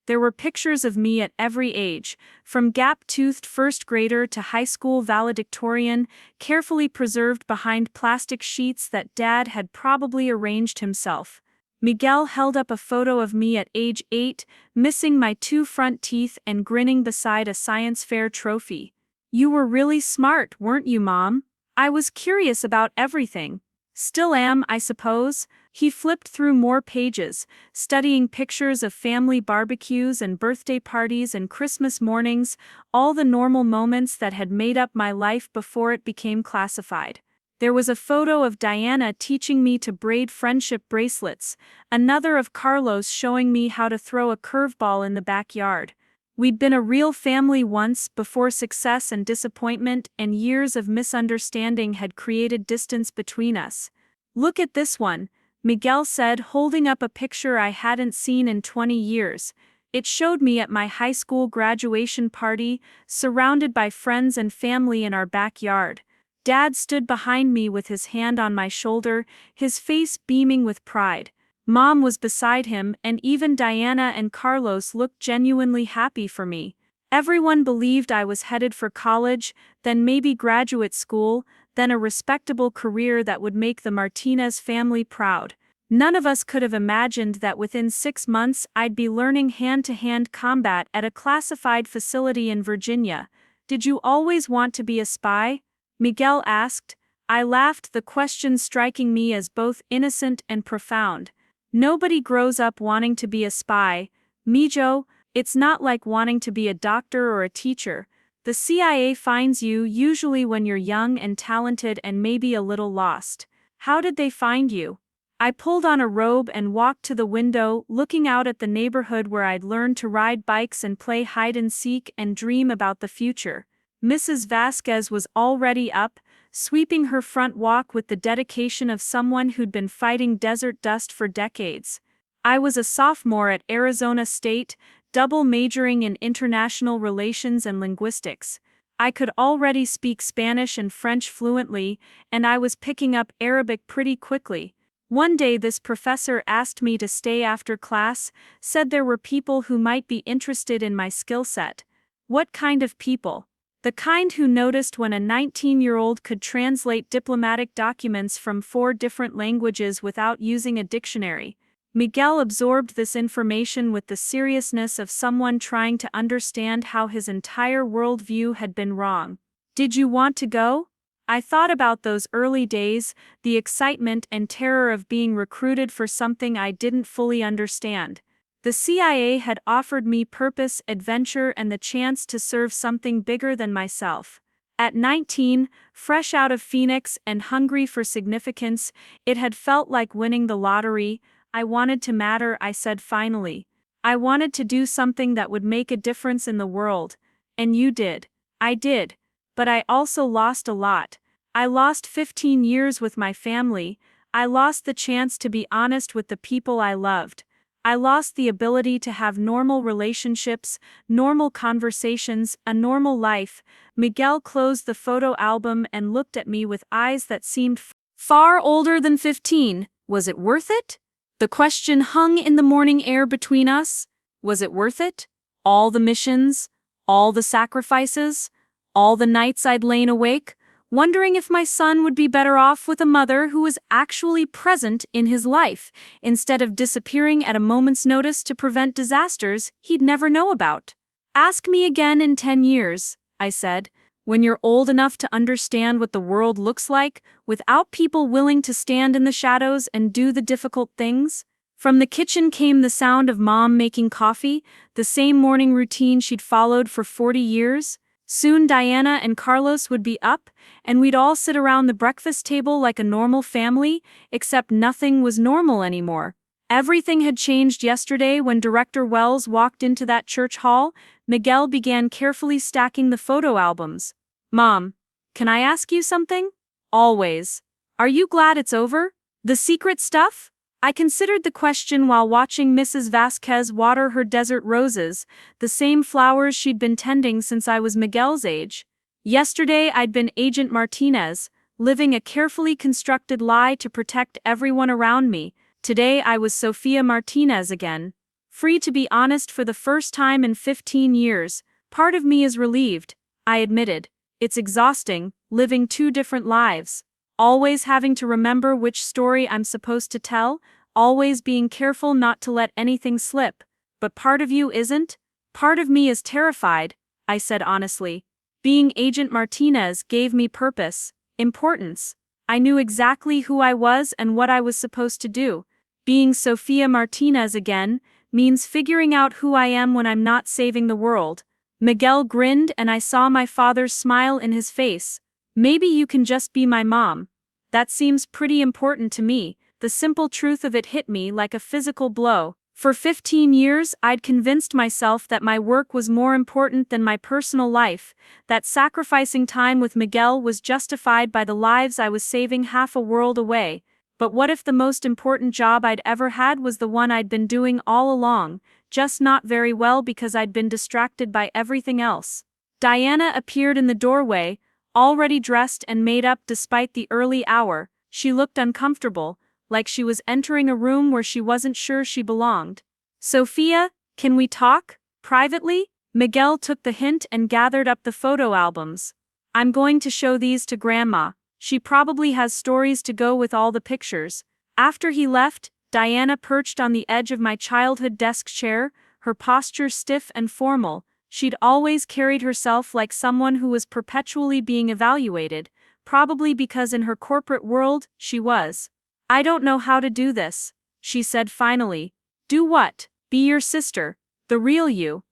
There were pictures of me at every age, from gap-toothed first grader to high school valedictorian, carefully preserved behind plastic sheets that Dad had probably arranged himself. Miguel held up a photo of me at age 8, missing my 2 front teeth and grinning beside a science fair trophy. You were really smart, weren't you, Mom? I was curious about everything. Still am, I suppose. He flipped through more pages, studying pictures of family barbecues and birthday parties and Christmas mornings, all the normal moments that had made up my life before it became classified. There was a photo of Diana teaching me to braid friendship bracelets, another of Carlos showing me how to throw a curveball in the backyard. We'd been a real family once before success and disappointment and years of misunderstanding had created distance between us. Look at this one, Miguel said, holding up a picture I hadn't seen in 20 years. It showed me at my high school graduation party, surrounded by friends and family in our backyard. Dad stood behind me with his hand on my shoulder, his face beaming with pride. Mom was beside him, and even Diana and Carlos looked genuinely happy for me. Everyone believed I was headed for college, then maybe graduate school, then a respectable career that would make the Martinez family proud. None of us could have imagined that within 6 months I'd be learning hand-to-hand combat at a classified facility in Virginia. Did you always want to be a spy? Miguel asked. I laughed, the question striking me as both innocent and profound. Nobody grows up wanting to be a spy, Mijo. It's not like wanting to be a doctor or a teacher. The CIA finds you usually when you're young and talented and maybe a little lost. How did they find you? I pulled on a robe and walked to the window, looking out at the neighborhood where I'd learned to ride bikes and play hide and seek and dream about the future. Mrs. Vasquez was already up, sweeping her front walk with the dedication of someone who'd been fighting desert dust for decades. I was a sophomore at Arizona State, double majoring in international relations and linguistics. I could already speak Spanish and French fluently, and I was picking up Arabic pretty quickly. One day this professor asked me to stay after class, said there were people who might be interested in my skill set. What kind of people? The kind who noticed when a 19-year-old could translate diplomatic documents from 4 different languages without using a dictionary. Miguel absorbed this information with the seriousness of someone trying to understand how his entire worldview had been wrong. Did you want to go? I thought about those early days, the excitement and terror of being recruited for something I didn't fully understand. The CIA had offered me purpose, adventure, and the chance to serve something bigger than myself. At 19, fresh out of Phoenix and hungry for significance, it had felt like winning the lottery. I wanted to matter, I said finally. I wanted to do something that would make a difference in the world. And you did. I did. But I also lost a lot. I lost 15 years with my family. I lost the chance to be honest with the people I loved. I lost the ability to have normal relationships, normal conversations, a normal life. Miguel closed the photo album and looked at me with eyes that seemed far older than 15. Was it worth it? The question hung in the morning air between us. Was it worth it? All the missions? All the sacrifices? All the nights I'd lain awake, wondering if my son would be better off with a mother who was actually present in his life, instead of disappearing at a moment's notice to prevent disasters he'd never know about. Ask me again in 10 years, I said, when you're old enough to understand what the world looks like, without people willing to stand in the shadows and do the difficult things. From the kitchen came the sound of Mom making coffee, the same morning routine she'd followed for 40 years. Soon Diana and Carlos would be up, and we'd all sit around the breakfast table like a normal family, except nothing was normal anymore. Everything had changed yesterday when Director Wells walked into that church hall. Miguel began carefully stacking the photo albums. Mom, can I ask you something? Always. Are you glad it's over? The secret stuff? I considered the question while watching Mrs. Vasquez water her desert roses, the same flowers she'd been tending since I was Miguel's age. Yesterday I'd been Agent Martinez, living a carefully constructed lie to protect everyone around me. Today I was Sofia Martinez again. Free to be honest for the first time in 15 years, part of me is relieved, I admitted. It's exhausting, living two different lives. Always having to remember which story I'm supposed to tell, always being careful not to let anything slip. But part of you isn't? Part of me is terrified, I said honestly. Being Agent Martinez gave me purpose, importance. I knew exactly who I was and what I was supposed to do. Being Sofia Martinez again means figuring out who I am when I'm not saving the world. Miguel grinned and I saw my father's smile in his face. Maybe you can just be my mom. That seems pretty important to me. The simple truth of it hit me like a physical blow. For 15 years, I'd convinced myself that my work was more important than my personal life, that sacrificing time with Miguel was justified by the lives I was saving half a world away. But what if the most important job I'd ever had was the one I'd been doing all along, just not very well because I'd been distracted by everything else? Diana appeared in the doorway, already dressed and made up despite the early hour. She looked uncomfortable, like she was entering a room where she wasn't sure she belonged. Sofia, can we talk? Privately? Miguel took the hint and gathered up the photo albums. I'm going to show these to Grandma. She probably has stories to go with all the pictures. After he left, Diana perched on the edge of my childhood desk chair, her posture stiff and formal. She'd always carried herself like someone who was perpetually being evaluated, probably because in her corporate world, she was. I don't know how to do this, she said finally. Do what? Be your sister, the real you.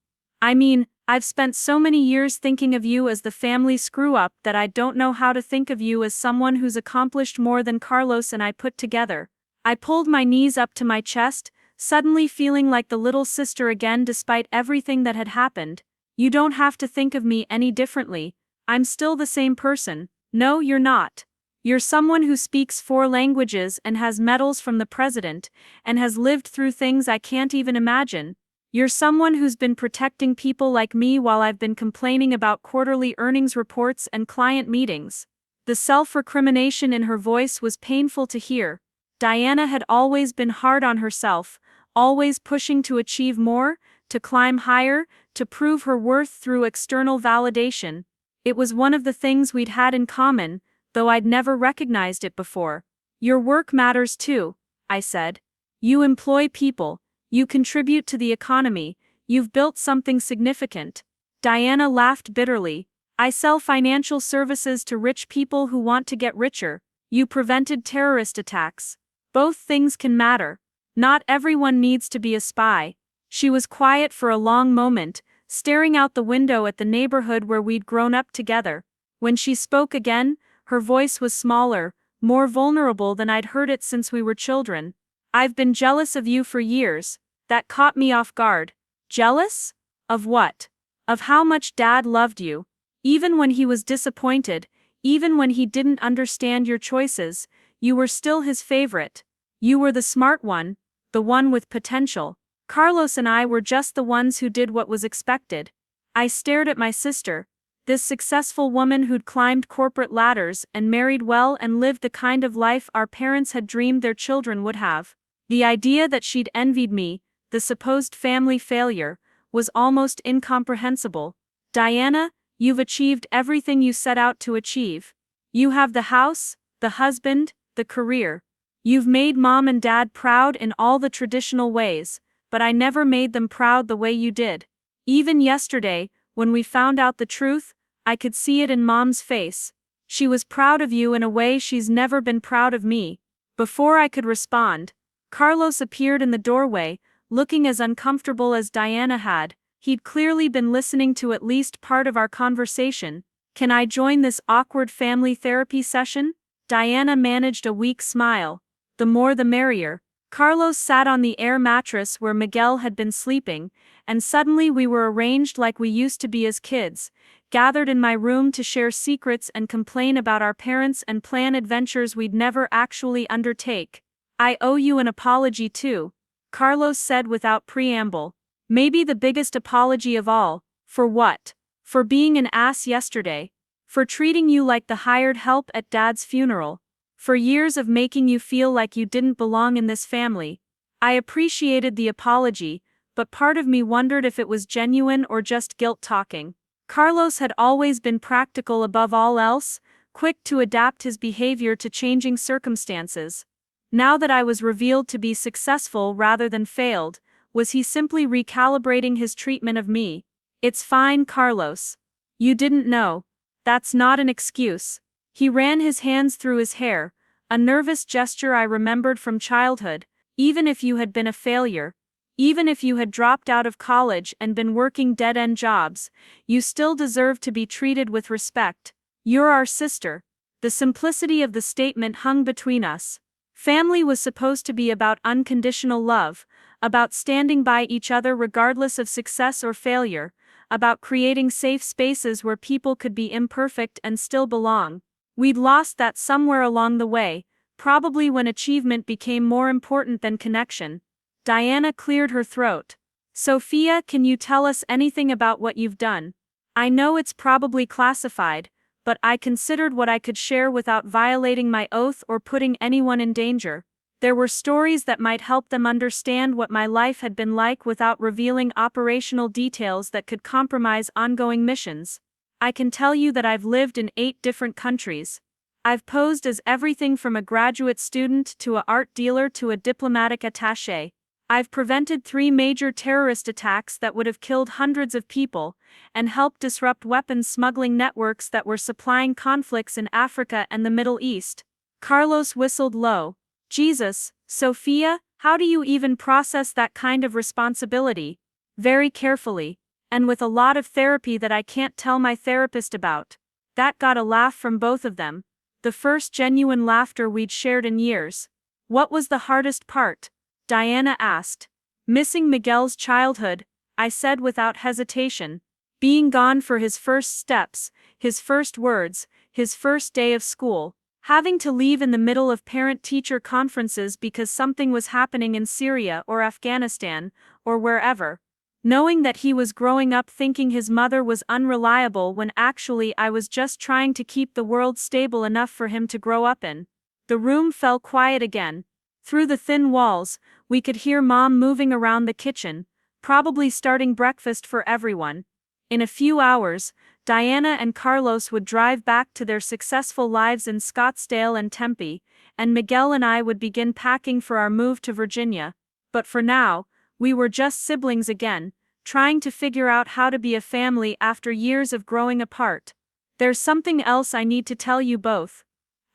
I mean, I've spent so many years thinking of you as the family screw-up that I don't know how to think of you as someone who's accomplished more than Carlos and I put together. I pulled my knees up to my chest, suddenly feeling like the little sister again despite everything that had happened. You don't have to think of me any differently. I'm still the same person. No, you're not. You're someone who speaks 4 languages and has medals from the president, and has lived through things I can't even imagine. You're someone who's been protecting people like me while I've been complaining about quarterly earnings reports and client meetings. The self-recrimination in her voice was painful to hear. Diana had always been hard on herself, always pushing to achieve more, to climb higher, to prove her worth through external validation. It was one of the things we'd had in common, though I'd never recognized it before. Your work matters too, I said. You employ people, you contribute to the economy, you've built something significant. Diana laughed bitterly. I sell financial services to rich people who want to get richer. You prevented terrorist attacks. Both things can matter. Not everyone needs to be a spy. She was quiet for a long moment, staring out the window at the neighborhood where we'd grown up together. When she spoke again, her voice was smaller, more vulnerable than I'd heard it since we were children. I've been jealous of you for years. That caught me off guard. Jealous? Of what? Of how much Dad loved you. Even when he was disappointed, even when he didn't understand your choices, you were still his favorite. You were the smart one, the one with potential. Carlos and I were just the ones who did what was expected. I stared at my sister, this successful woman who'd climbed corporate ladders and married well and lived the kind of life our parents had dreamed their children would have. The idea that she'd envied me, the supposed family failure, was almost incomprehensible. Diana, you've achieved everything you set out to achieve. You have the house, the husband, the career. You've made Mom and Dad proud in all the traditional ways, but I never made them proud the way you did. Even yesterday, when we found out the truth, I could see it in Mom's face. She was proud of you in a way she's never been proud of me. Before I could respond, Carlos appeared in the doorway, looking as uncomfortable as Diana had. He'd clearly been listening to at least part of our conversation. Can I join this awkward family therapy session? Diana managed a weak smile. The more the merrier. Carlos sat on the air mattress where Miguel had been sleeping, and suddenly we were arranged like we used to be as kids, gathered in my room to share secrets and complain about our parents and plan adventures we'd never actually undertake. I owe you an apology too, Carlos said without preamble. Maybe the biggest apology of all. For what? For being an ass yesterday. For treating you like the hired help at Dad's funeral. For years of making you feel like you didn't belong in this family. I appreciated the apology, but part of me wondered if it was genuine or just guilt talking. Carlos had always been practical above all else, quick to adapt his behavior to changing circumstances. Now that I was revealed to be successful rather than failed, was he simply recalibrating his treatment of me? It's fine, Carlos. You didn't know. That's not an excuse. He ran his hands through his hair, a nervous gesture I remembered from childhood. Even if you had been a failure, even if you had dropped out of college and been working dead-end jobs, you still deserve to be treated with respect. You're our sister. The simplicity of the statement hung between us. Family was supposed to be about unconditional love, about standing by each other regardless of success or failure, about creating safe spaces where people could be imperfect and still belong. We'd lost that somewhere along the way, probably when achievement became more important than connection. Diana cleared her throat. Sofia, can you tell us anything about what you've done? I know it's probably classified, but I considered what I could share without violating my oath or putting anyone in danger. There were stories that might help them understand what my life had been like without revealing operational details that could compromise ongoing missions. I can tell you that I've lived in 8 different countries. I've posed as everything from a graduate student to an art dealer to a diplomatic attaché. I've prevented 3 major terrorist attacks that would have killed hundreds of people, and helped disrupt weapons smuggling networks that were supplying conflicts in Africa and the Middle East. Carlos whistled low. Jesus, Sofia, how do you even process that kind of responsibility? Very carefully. And with a lot of therapy that I can't tell my therapist about. That got a laugh from both of them. The first genuine laughter we'd shared in years. What was the hardest part? Diana asked. Missing Miguel's childhood, I said without hesitation. Being gone for his first steps, his first words, his first day of school. Having to leave in the middle of parent-teacher conferences because something was happening in Syria or Afghanistan, or wherever. Knowing that he was growing up thinking his mother was unreliable when actually I was just trying to keep the world stable enough for him to grow up in. The room fell quiet again. Through the thin walls, we could hear Mom moving around the kitchen, probably starting breakfast for everyone. In a few hours, Diana and Carlos would drive back to their successful lives in Scottsdale and Tempe, and Miguel and I would begin packing for our move to Virginia. But for now, we were just siblings again, trying to figure out how to be a family after years of growing apart. There's something else I need to tell you both,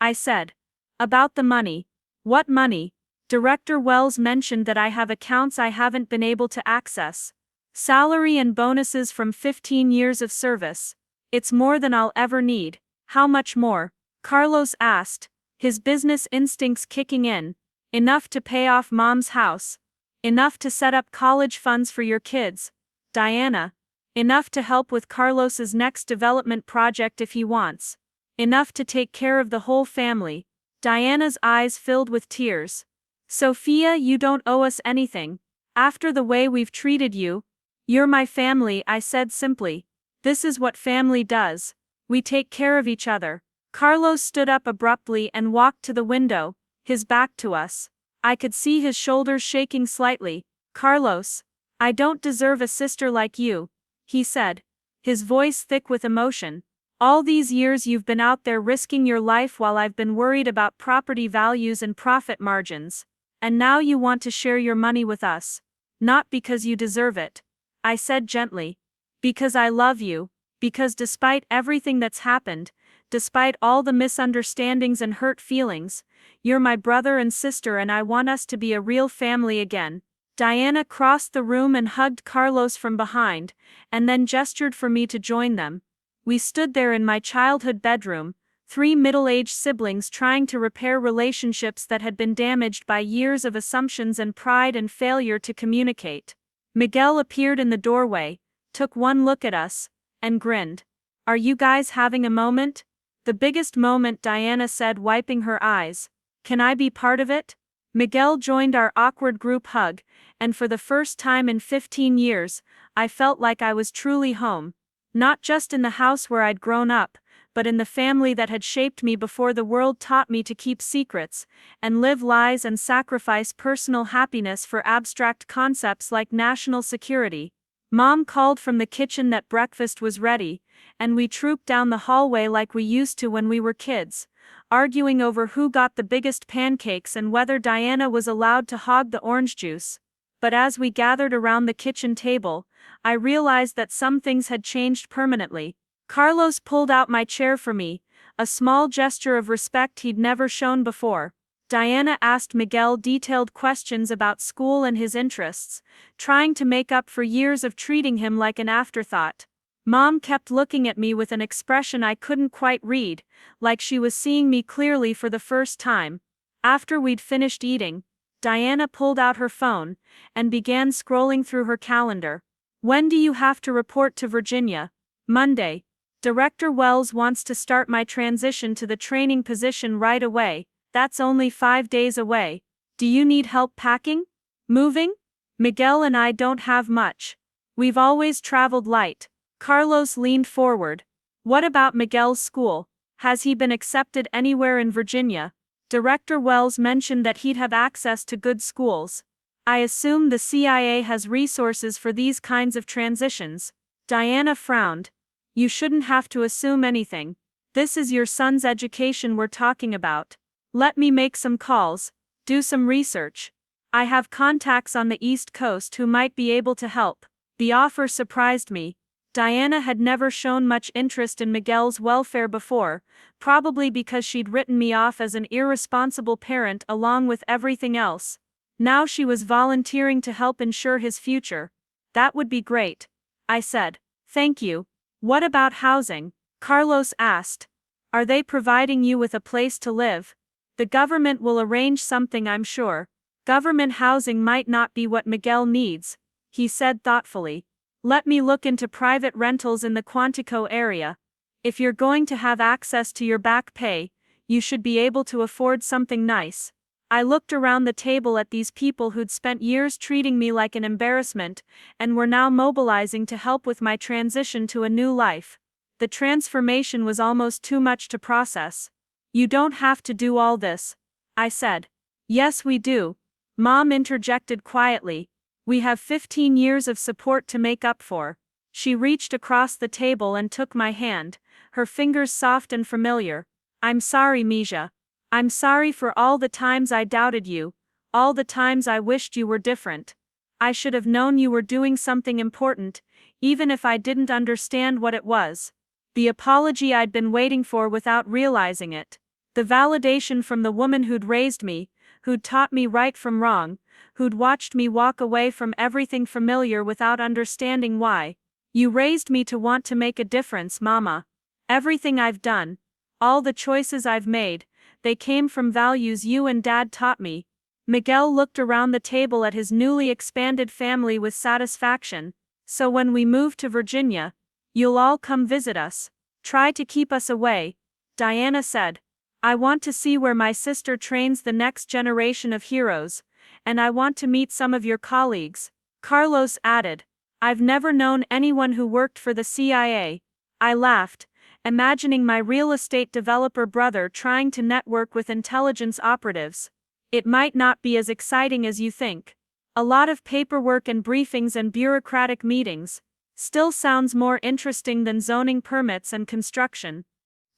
I said. About the money. What money? Director Wells mentioned that I have accounts I haven't been able to access. Salary and bonuses from 15 years of service. It's more than I'll ever need. How much more? Carlos asked, his business instincts kicking in. Enough to pay off Mom's house. Enough to set up college funds for your kids, Diana. Enough to help with Carlos's next development project if he wants. Enough to take care of the whole family. Diana's eyes filled with tears. Sofia, you don't owe us anything. After the way we've treated you. You're my family, I said simply. This is what family does. We take care of each other. Carlos stood up abruptly and walked to the window, his back to us. I could see his shoulders shaking slightly. Carlos, I don't deserve a sister like you, he said, his voice thick with emotion. All these years you've been out there risking your life while I've been worried about property values and profit margins. And now you want to share your money with us. Not because you deserve it, I said gently. Because I love you, because despite everything that's happened, despite all the misunderstandings and hurt feelings, you're my brother and sister and I want us to be a real family again. Diana crossed the room and hugged Carlos from behind, and then gestured for me to join them. We stood there in my childhood bedroom, 3 middle-aged siblings trying to repair relationships that had been damaged by years of assumptions and pride and failure to communicate. Miguel appeared in the doorway, took one look at us, and grinned. Are you guys having a moment? The biggest moment, Diana said, wiping her eyes. Can I be part of it? Miguel joined our awkward group hug, and for the first time in 15 years, I felt like I was truly home. Not just in the house where I'd grown up, but in the family that had shaped me before the world taught me to keep secrets, and live lies and sacrifice personal happiness for abstract concepts like national security. Mom called from the kitchen that breakfast was ready, and we trooped down the hallway like we used to when we were kids, arguing over who got the biggest pancakes and whether Diana was allowed to hog the orange juice. But as we gathered around the kitchen table, I realized that some things had changed permanently. Carlos pulled out my chair for me, a small gesture of respect he'd never shown before. Diana asked Miguel detailed questions about school and his interests, trying to make up for years of treating him like an afterthought. Mom kept looking at me with an expression I couldn't quite read, like she was seeing me clearly for the first time. After we'd finished eating, Diana pulled out her phone and began scrolling through her calendar. When do you have to report to Virginia? Monday. Director Wells wants to start my transition to the training position right away. That's only 5 days away. Do you need help packing? Moving? Miguel and I don't have much. We've always traveled light. Carlos leaned forward. What about Miguel's school? Has he been accepted anywhere in Virginia? Director Wells mentioned that he'd have access to good schools. I assume the CIA has resources for these kinds of transitions. Diana frowned. You shouldn't have to assume anything. This is your son's education we're talking about. Let me make some calls, do some research. I have contacts on the East Coast who might be able to help. The offer surprised me. Diana had never shown much interest in Miguel's welfare before, probably because she'd written me off as an irresponsible parent along with everything else. Now she was volunteering to help ensure his future. That would be great, I said. Thank you. What about housing? Carlos asked. Are they providing you with a place to live? The government will arrange something, I'm sure. Government housing might not be what Miguel needs, he said thoughtfully. Let me look into private rentals in the Quantico area. If you're going to have access to your back pay, you should be able to afford something nice. I looked around the table at these people who'd spent years treating me like an embarrassment and were now mobilizing to help with my transition to a new life. The transformation was almost too much to process. You don't have to do all this, I said. Yes, we do. Mom interjected quietly. We have 15 years of support to make up for. She reached across the table and took my hand, her fingers soft and familiar. I'm sorry, Misha. I'm sorry for all the times I doubted you, all the times I wished you were different. I should have known you were doing something important, even if I didn't understand what it was. The apology I'd been waiting for without realizing it. The validation from the woman who'd raised me, who'd taught me right from wrong, who'd watched me walk away from everything familiar without understanding why. You raised me to want to make a difference, Mama. Everything I've done, All the choices I've made, they came from values you and Dad taught me. Miguel looked around the table at his newly expanded family with satisfaction. So when we move to Virginia, you'll all come visit us. Try to keep us away, Diana said. I want to see where my sister trains the next generation of heroes, and I want to meet some of your colleagues. Carlos added, I've never known anyone who worked for the CIA. I laughed, imagining my real estate developer brother trying to network with intelligence operatives. It might not be as exciting as you think. A lot of paperwork and briefings and bureaucratic meetings. Still sounds more interesting than zoning permits and construction.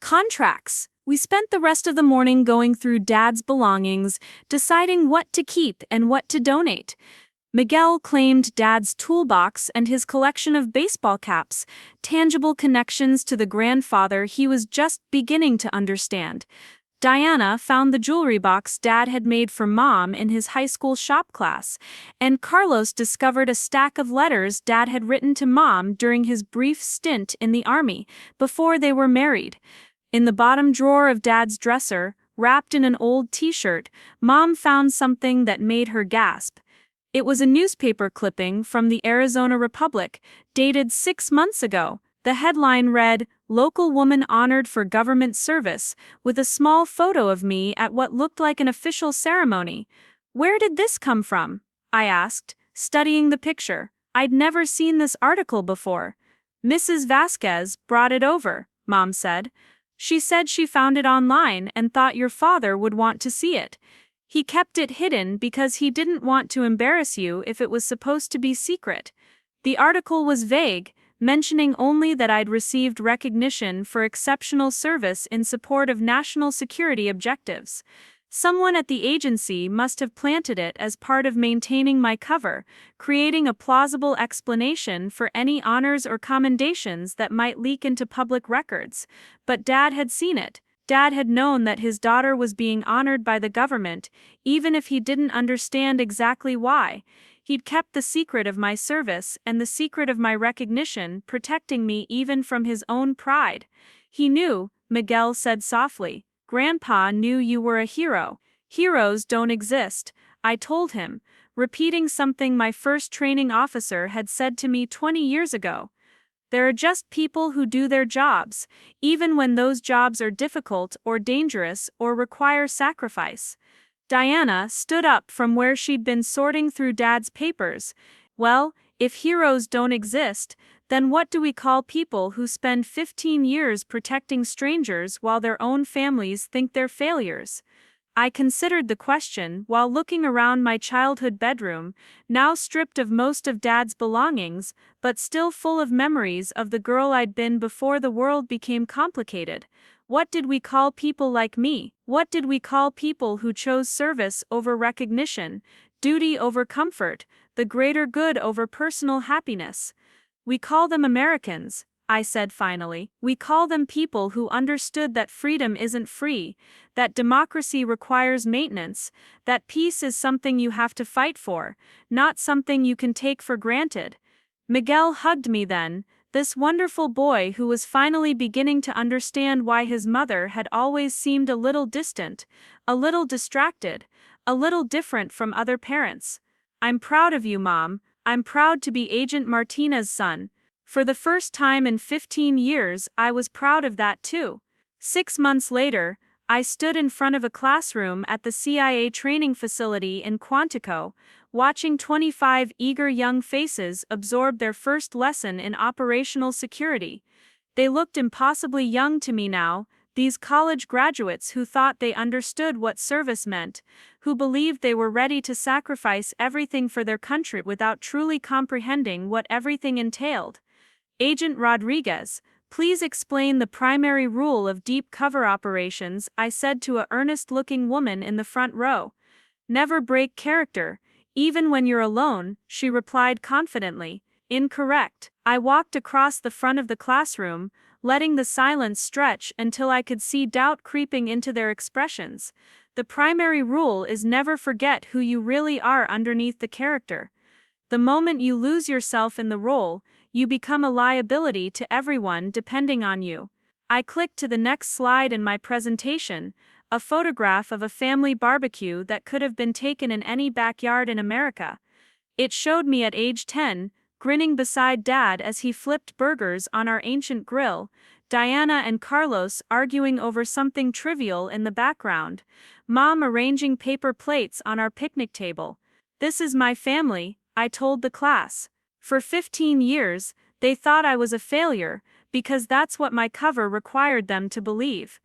Contracts. We spent the rest of the morning going through Dad's belongings, deciding what to keep and what to donate. Miguel claimed Dad's toolbox and his collection of baseball caps, tangible connections to the grandfather he was just beginning to understand. Diana found the jewelry box Dad had made for Mom in his high school shop class, and Carlos discovered a stack of letters Dad had written to Mom during his brief stint in the army, before they were married. In the bottom drawer of Dad's dresser, wrapped in an old t-shirt, Mom found something that made her gasp. It was a newspaper clipping from the Arizona Republic, dated 6 months ago. The headline read, Local Woman Honored for Government Service, with a small photo of me at what looked like an official ceremony. Where did this come from? I asked, studying the picture. I'd never seen this article before. Mrs. Vasquez brought it over, Mom said. She said she found it online and thought your father would want to see it. He kept it hidden because he didn't want to embarrass you if it was supposed to be secret. The article was vague, mentioning only that I'd received recognition for exceptional service in support of national security objectives. Someone at the agency must have planted it as part of maintaining my cover, creating a plausible explanation for any honors or commendations that might leak into public records. But Dad had seen it. Dad had known that his daughter was being honored by the government, even if he didn't understand exactly why. He'd kept the secret of my service and the secret of my recognition, protecting me even from his own pride. He knew, Miguel said softly. Grandpa knew you were a hero. Heroes don't exist, I told him, repeating something my first training officer had said to me 20 years ago. There are just people who do their jobs, even when those jobs are difficult or dangerous or require sacrifice. Diana stood up from where she'd been sorting through Dad's papers. Well, if heroes don't exist, then what do we call people who spend 15 years protecting strangers while their own families think they're failures? I considered the question while looking around my childhood bedroom, now stripped of most of Dad's belongings, but still full of memories of the girl I'd been before the world became complicated. What did we call people like me? What did we call people who chose service over recognition, duty over comfort, the greater good over personal happiness? We call them Americans, I said finally. We call them people who understood that freedom isn't free, that democracy requires maintenance, that peace is something you have to fight for, not something you can take for granted. Miguel hugged me then, this wonderful boy who was finally beginning to understand why his mother had always seemed a little distant, a little distracted, a little different from other parents. I'm proud of you, Mom. I'm proud to be Agent Martinez's son. For the first time in 15 years, I was proud of that too. 6 months later, I stood in front of a classroom at the CIA training facility in Quantico, watching 25 eager young faces absorb their first lesson in operational security. They looked impossibly young to me now, these college graduates who thought they understood what service meant, who believed they were ready to sacrifice everything for their country without truly comprehending what everything entailed. Agent Rodriguez, please explain the primary rule of deep cover operations, I said to a earnest-looking woman in the front row. Never break character, even when you're alone, she replied confidently. Incorrect. I walked across the front of the classroom, letting the silence stretch until I could see doubt creeping into their expressions. The primary rule is never forget who you really are underneath the character. The moment you lose yourself in the role, you become a liability to everyone depending on you. I clicked to the next slide in my presentation, a photograph of a family barbecue that could have been taken in any backyard in America. It showed me at age 10, grinning beside Dad as he flipped burgers on our ancient grill, Diana and Carlos arguing over something trivial in the background, Mom arranging paper plates on our picnic table. "This is my family," I told the class. For 15 years, they thought I was a failure, because that's what my cover required them to believe.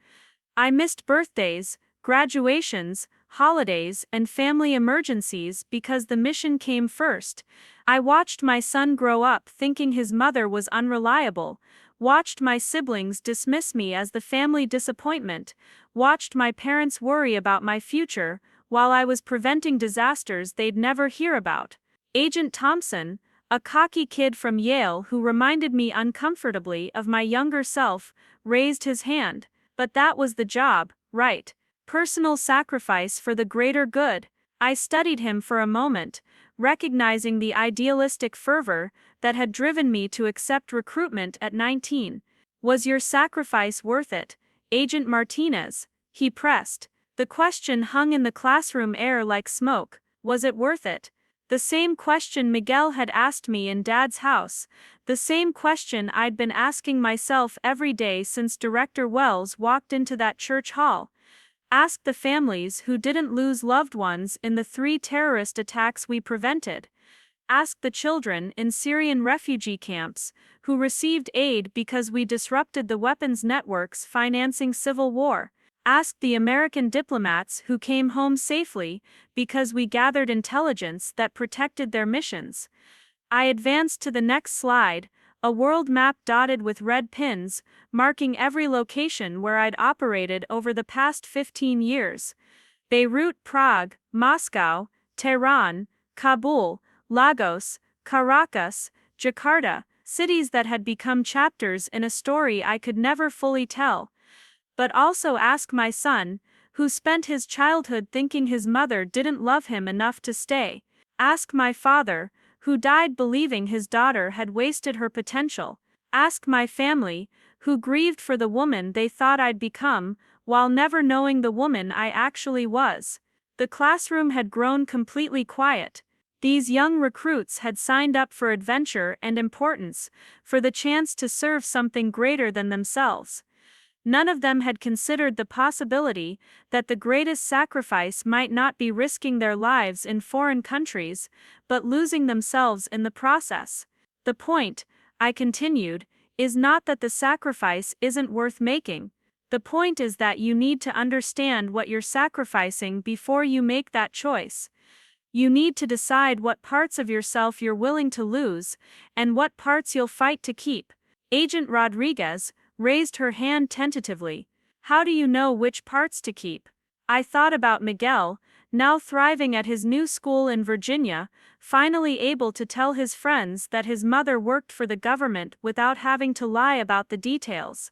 I missed birthdays, graduations, holidays, and family emergencies because the mission came first. I watched my son grow up thinking his mother was unreliable, watched my siblings dismiss me as the family disappointment, watched my parents worry about my future, while I was preventing disasters they'd never hear about. Agent Thompson, a cocky kid from Yale who reminded me uncomfortably of my younger self, raised his hand. But that was the job, right? Personal sacrifice for the greater good. I studied him for a moment, recognizing the idealistic fervor that had driven me to accept recruitment at 19. "Was your sacrifice worth it, Agent Martinez?" he pressed. The question hung in the classroom air like smoke. Was it worth it? The same question Miguel had asked me in Dad's house, the same question I'd been asking myself every day since Director Wells walked into that church hall. Ask the families who didn't lose loved ones in the 3 terrorist attacks we prevented. Ask the children in Syrian refugee camps who received aid because we disrupted the weapons networks financing civil war. Ask the American diplomats who came home safely because we gathered intelligence that protected their missions. I advanced to the next slide, a world map dotted with red pins, marking every location where I'd operated over the past 15 years. Beirut, Prague, Moscow, Tehran, Kabul, Lagos, Caracas, Jakarta, cities that had become chapters in a story I could never fully tell. But also ask my son, who spent his childhood thinking his mother didn't love him enough to stay. Ask my father, who died believing his daughter had wasted her potential. Ask my family, who grieved for the woman they thought I'd become, while never knowing the woman I actually was. The classroom had grown completely quiet. These young recruits had signed up for adventure and importance, for the chance to serve something greater than themselves. None of them had considered the possibility that the greatest sacrifice might not be risking their lives in foreign countries, but losing themselves in the process. The point, I continued, is not that the sacrifice isn't worth making. The point is that you need to understand what you're sacrificing before you make that choice. You need to decide what parts of yourself you're willing to lose, and what parts you'll fight to keep. Agent Rodriguez raised her hand tentatively. "How do you know which parts to keep?" I thought about Miguel, now thriving at his new school in Virginia, finally able to tell his friends that his mother worked for the government without having to lie about the details.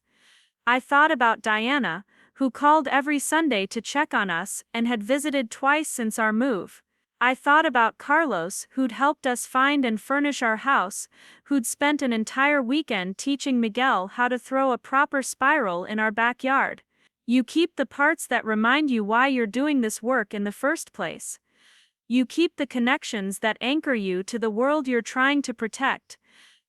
I thought about Diana, who called every Sunday to check on us and had visited twice since our move. I thought about Carlos, who'd helped us find and furnish our house, who'd spent an entire weekend teaching Miguel how to throw a proper spiral in our backyard. You keep the parts that remind you why you're doing this work in the first place. You keep the connections that anchor you to the world you're trying to protect.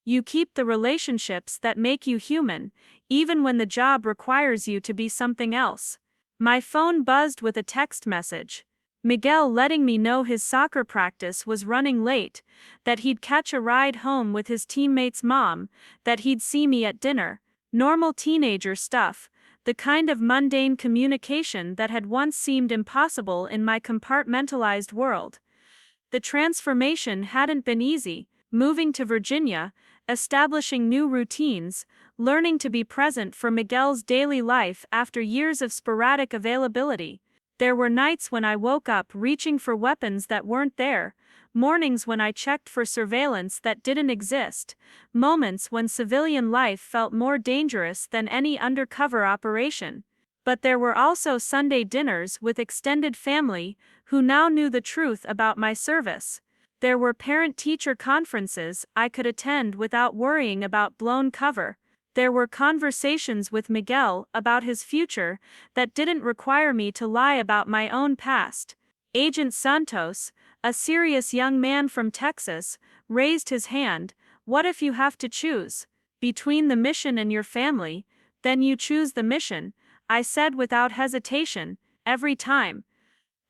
You keep the relationships that make you human, even when the job requires you to be something else. My phone buzzed with a text message. Miguel letting me know his soccer practice was running late, that he'd catch a ride home with his teammate's mom, that he'd see me at dinner. Normal teenager stuff, the kind of mundane communication that had once seemed impossible in my compartmentalized world. The transformation hadn't been easy, moving to Virginia, establishing new routines, learning to be present for Miguel's daily life after years of sporadic availability. There were nights when I woke up reaching for weapons that weren't there, mornings when I checked for surveillance that didn't exist, moments when civilian life felt more dangerous than any undercover operation. But there were also Sunday dinners with extended family who now knew the truth about my service. There were parent-teacher conferences I could attend without worrying about blown cover. There were conversations with Miguel about his future that didn't require me to lie about my own past. Agent Santos, a serious young man from Texas, raised his hand. What if you have to choose between the mission and your family? Then you choose the mission, I said without hesitation, every time.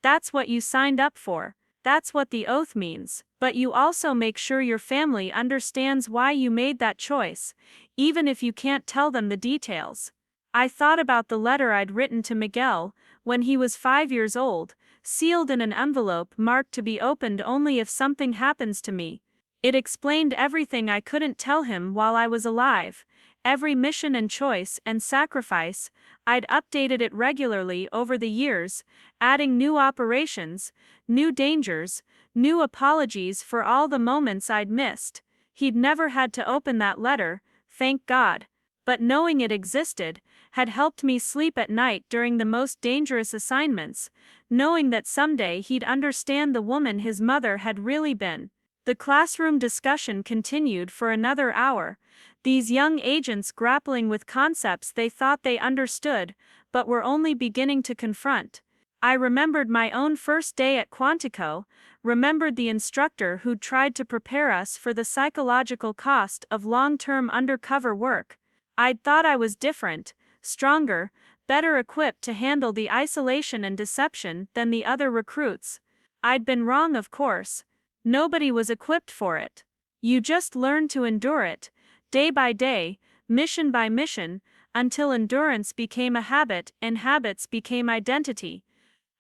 That's what you signed up for. That's what the oath means. But you also make sure your family understands why you made that choice, even if you can't tell them the details. I thought about the letter I'd written to Miguel when he was 5 years old, sealed in an envelope marked to be opened only if something happens to me. It explained everything I couldn't tell him while I was alive. Every mission and choice and sacrifice. I'd updated it regularly over the years, adding new operations, new dangers, new apologies for all the moments I'd missed. He'd never had to open that letter, thank God. But knowing it existed had helped me sleep at night during the most dangerous assignments, knowing that someday he'd understand the woman his mother had really been. The classroom discussion continued for another hour, these young agents grappling with concepts they thought they understood, but were only beginning to confront. I remembered my own first day at Quantico, remembered the instructor who'd tried to prepare us for the psychological cost of long-term undercover work. I'd thought I was different, stronger, better equipped to handle the isolation and deception than the other recruits. I'd been wrong, of course. Nobody was equipped for it. You just learn to endure it, day by day, mission by mission, until endurance became a habit and habits became identity.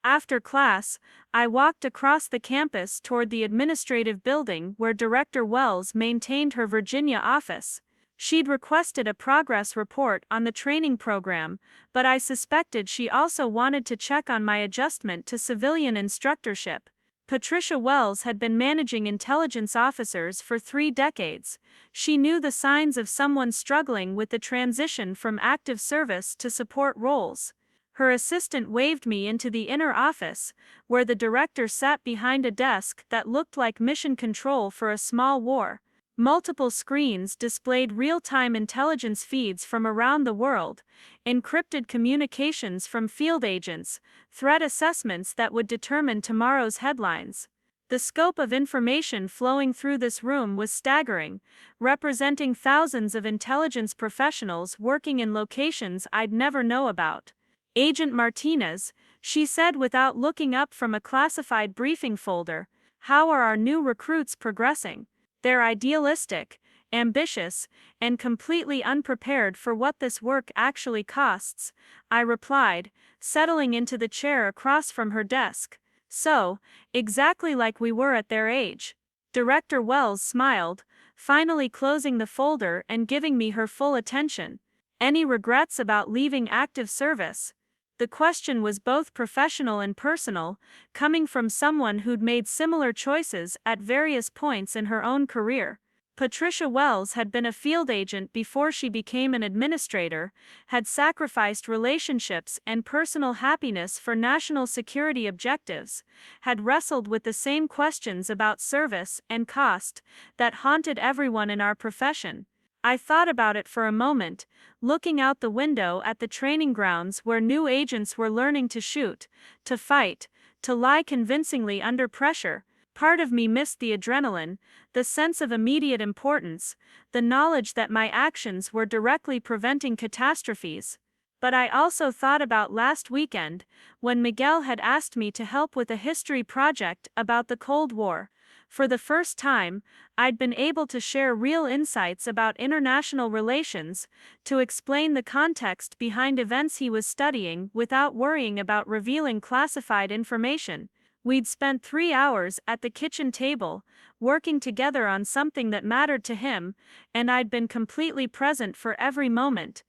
After class, I walked across the campus toward the administrative building where Director Wells maintained her Virginia office. She'd requested a progress report on the training program, but I suspected she also wanted to check on my adjustment to civilian instructorship. Patricia Wells had been managing intelligence officers for 3 decades. She knew the signs of someone struggling with the transition from active service to support roles. Her assistant waved me into the inner office, where the director sat behind a desk that looked like mission control for a small war. Multiple screens displayed real-time intelligence feeds from around the world, encrypted communications from field agents, threat assessments that would determine tomorrow's headlines. The scope of information flowing through this room was staggering, representing thousands of intelligence professionals working in locations I'd never know about. Agent Martinez, she said without looking up from a classified briefing folder, how are our new recruits progressing? They're idealistic, ambitious, and completely unprepared for what this work actually costs, I replied, settling into the chair across from her desk. So, exactly like we were at their age. Director Wells smiled, finally closing the folder and giving me her full attention. Any regrets about leaving active service? The question was both professional and personal, coming from someone who'd made similar choices at various points in her own career. Patricia Wells had been a field agent before she became an administrator, had sacrificed relationships and personal happiness for national security objectives, had wrestled with the same questions about service and cost that haunted everyone in our profession. I thought about it for a moment, looking out the window at the training grounds where new agents were learning to shoot, to fight, to lie convincingly under pressure. Part of me missed the adrenaline, the sense of immediate importance, the knowledge that my actions were directly preventing catastrophes. But I also thought about last weekend, when Miguel had asked me to help with a history project about the Cold War. For the first time, I'd been able to share real insights about international relations, to explain the context behind events he was studying without worrying about revealing classified information. We'd spent 3 hours at the kitchen table, working together on something that mattered to him, and I'd been completely present for every moment.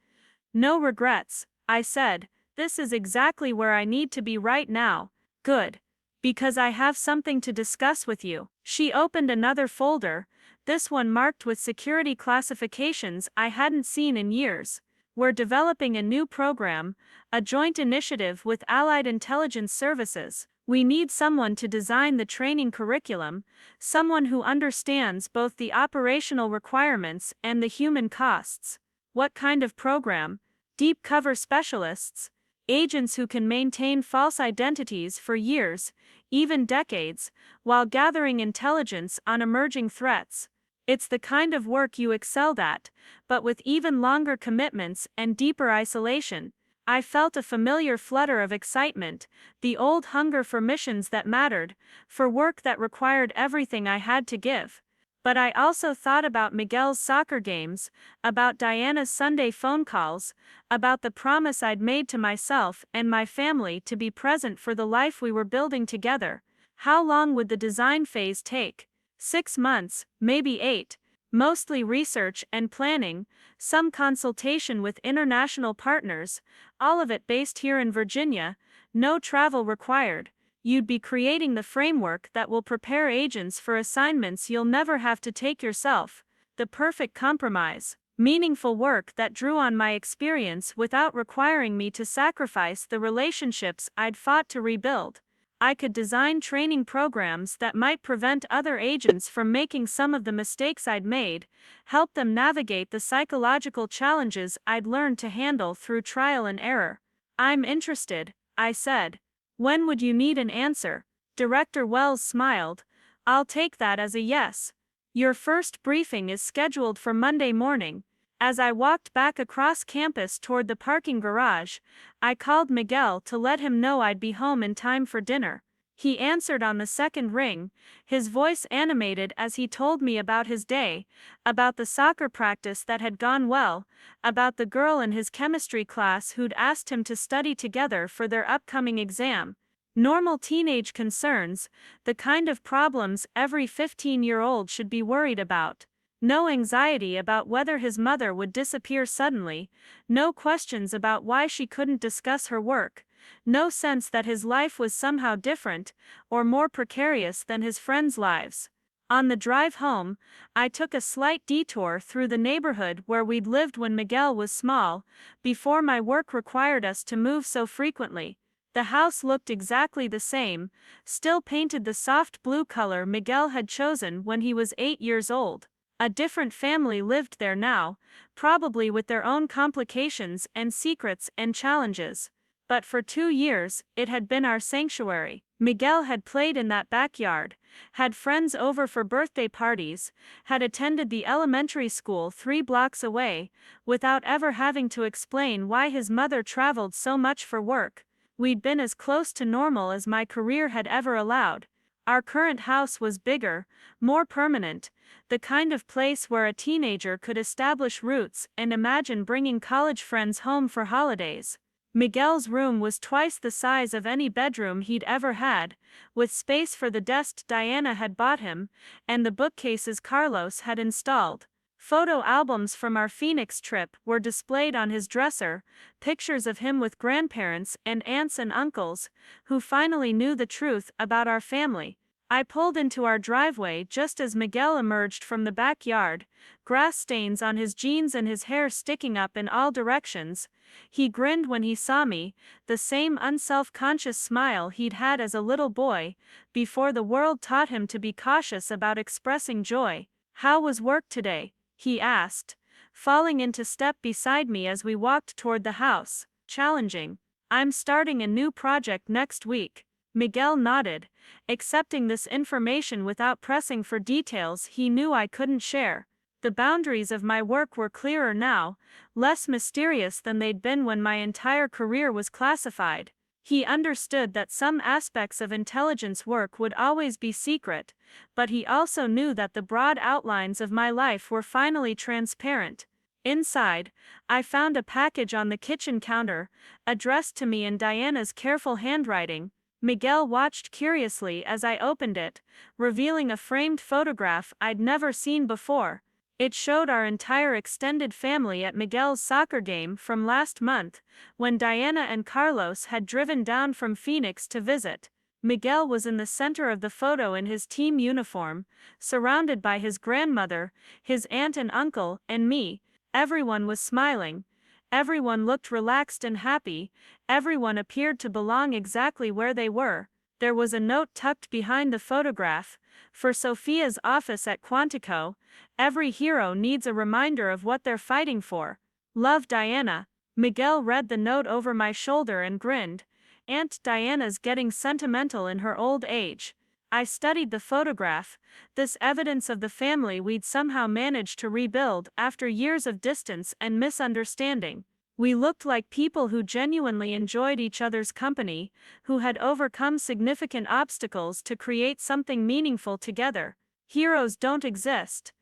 No regrets, I said. This is exactly where I need to be right now. Good. Because I have something to discuss with you. She opened another folder, this one marked with security classifications I hadn't seen in years. We're developing a new program, a joint initiative with Allied Intelligence Services. We need someone to design the training curriculum, someone who understands both the operational requirements and the human costs. What kind of program? Deep cover specialists, agents who can maintain false identities for years, even decades, while gathering intelligence on emerging threats. It's the kind of work you excelled at, but with even longer commitments and deeper isolation. I felt a familiar flutter of excitement, the old hunger for missions that mattered, for work that required everything I had to give. But I also thought about Miguel's soccer games, about Diana's Sunday phone calls, about the promise I'd made to myself and my family to be present for the life we were building together. How long would the design phase take? 6 months, maybe 8. Mostly research and planning, some consultation with international partners, all of it based here in Virginia, no travel required. You'd be creating the framework that will prepare agents for assignments you'll never have to take yourself. The perfect compromise. Meaningful work that drew on my experience without requiring me to sacrifice the relationships I'd fought to rebuild. I could design training programs that might prevent other agents from making some of the mistakes I'd made, help them navigate the psychological challenges I'd learned to handle through trial and error. I'm interested, I said. When would you need an answer? Director Wells smiled. I'll take that as a yes. Your first briefing is scheduled for Monday morning. As I walked back across campus toward the parking garage, I called Miguel to let him know I'd be home in time for dinner. He answered on the second ring, his voice animated as he told me about his day, about the soccer practice that had gone well, about the girl in his chemistry class who'd asked him to study together for their upcoming exam. Normal teenage concerns, the kind of problems every 15-year-old should be worried about. No anxiety about whether his mother would disappear suddenly, no questions about why she couldn't discuss her work. No sense that his life was somehow different, or more precarious than his friends' lives. On the drive home, I took a slight detour through the neighborhood where we'd lived when Miguel was small, before my work required us to move so frequently. The house looked exactly the same, still painted the soft blue color Miguel had chosen when he was 8 years old. A different family lived there now, probably with their own complications and secrets and challenges. But for 2 years, it had been our sanctuary. Miguel had played in that backyard, had friends over for birthday parties, had attended the elementary school 3 blocks away, without ever having to explain why his mother traveled so much for work. We'd been as close to normal as my career had ever allowed. Our current house was bigger, more permanent, the kind of place where a teenager could establish roots and imagine bringing college friends home for holidays. Miguel's room was twice the size of any bedroom he'd ever had, with space for the desk Diana had bought him, and the bookcases Carlos had installed. Photo albums from our Phoenix trip were displayed on his dresser, pictures of him with grandparents and aunts and uncles, who finally knew the truth about our family. I pulled into our driveway just as Miguel emerged from the backyard, grass stains on his jeans and his hair sticking up in all directions. He grinned when he saw me, the same unself-conscious smile he'd had as a little boy, before the world taught him to be cautious about expressing joy. "How was work today?" he asked, falling into step beside me as we walked toward the house. "Challenging. I'm starting a new project next week." Miguel nodded, accepting this information without pressing for details he knew I couldn't share. The boundaries of my work were clearer now, less mysterious than they'd been when my entire career was classified. He understood that some aspects of intelligence work would always be secret, but he also knew that the broad outlines of my life were finally transparent. Inside, I found a package on the kitchen counter, addressed to me in Diana's careful handwriting. Miguel watched curiously as I opened it, revealing a framed photograph I'd never seen before. It showed our entire extended family at Miguel's soccer game from last month, when Diana and Carlos had driven down from Phoenix to visit. Miguel was in the center of the photo in his team uniform, surrounded by his grandmother, his aunt and uncle, and me. Everyone was smiling. Everyone looked relaxed and happy. Everyone appeared to belong exactly where they were. There was a note tucked behind the photograph. "For Sofia's office at Quantico, every hero needs a reminder of what they're fighting for." Love, Diana. Miguel read the note over my shoulder and grinned. Aunt Diana's getting sentimental in her old age. I studied the photograph, this evidence of the family we'd somehow managed to rebuild after years of distance and misunderstanding. We looked like people who genuinely enjoyed each other's company, who had overcome significant obstacles to create something meaningful together. Heroes don't exist.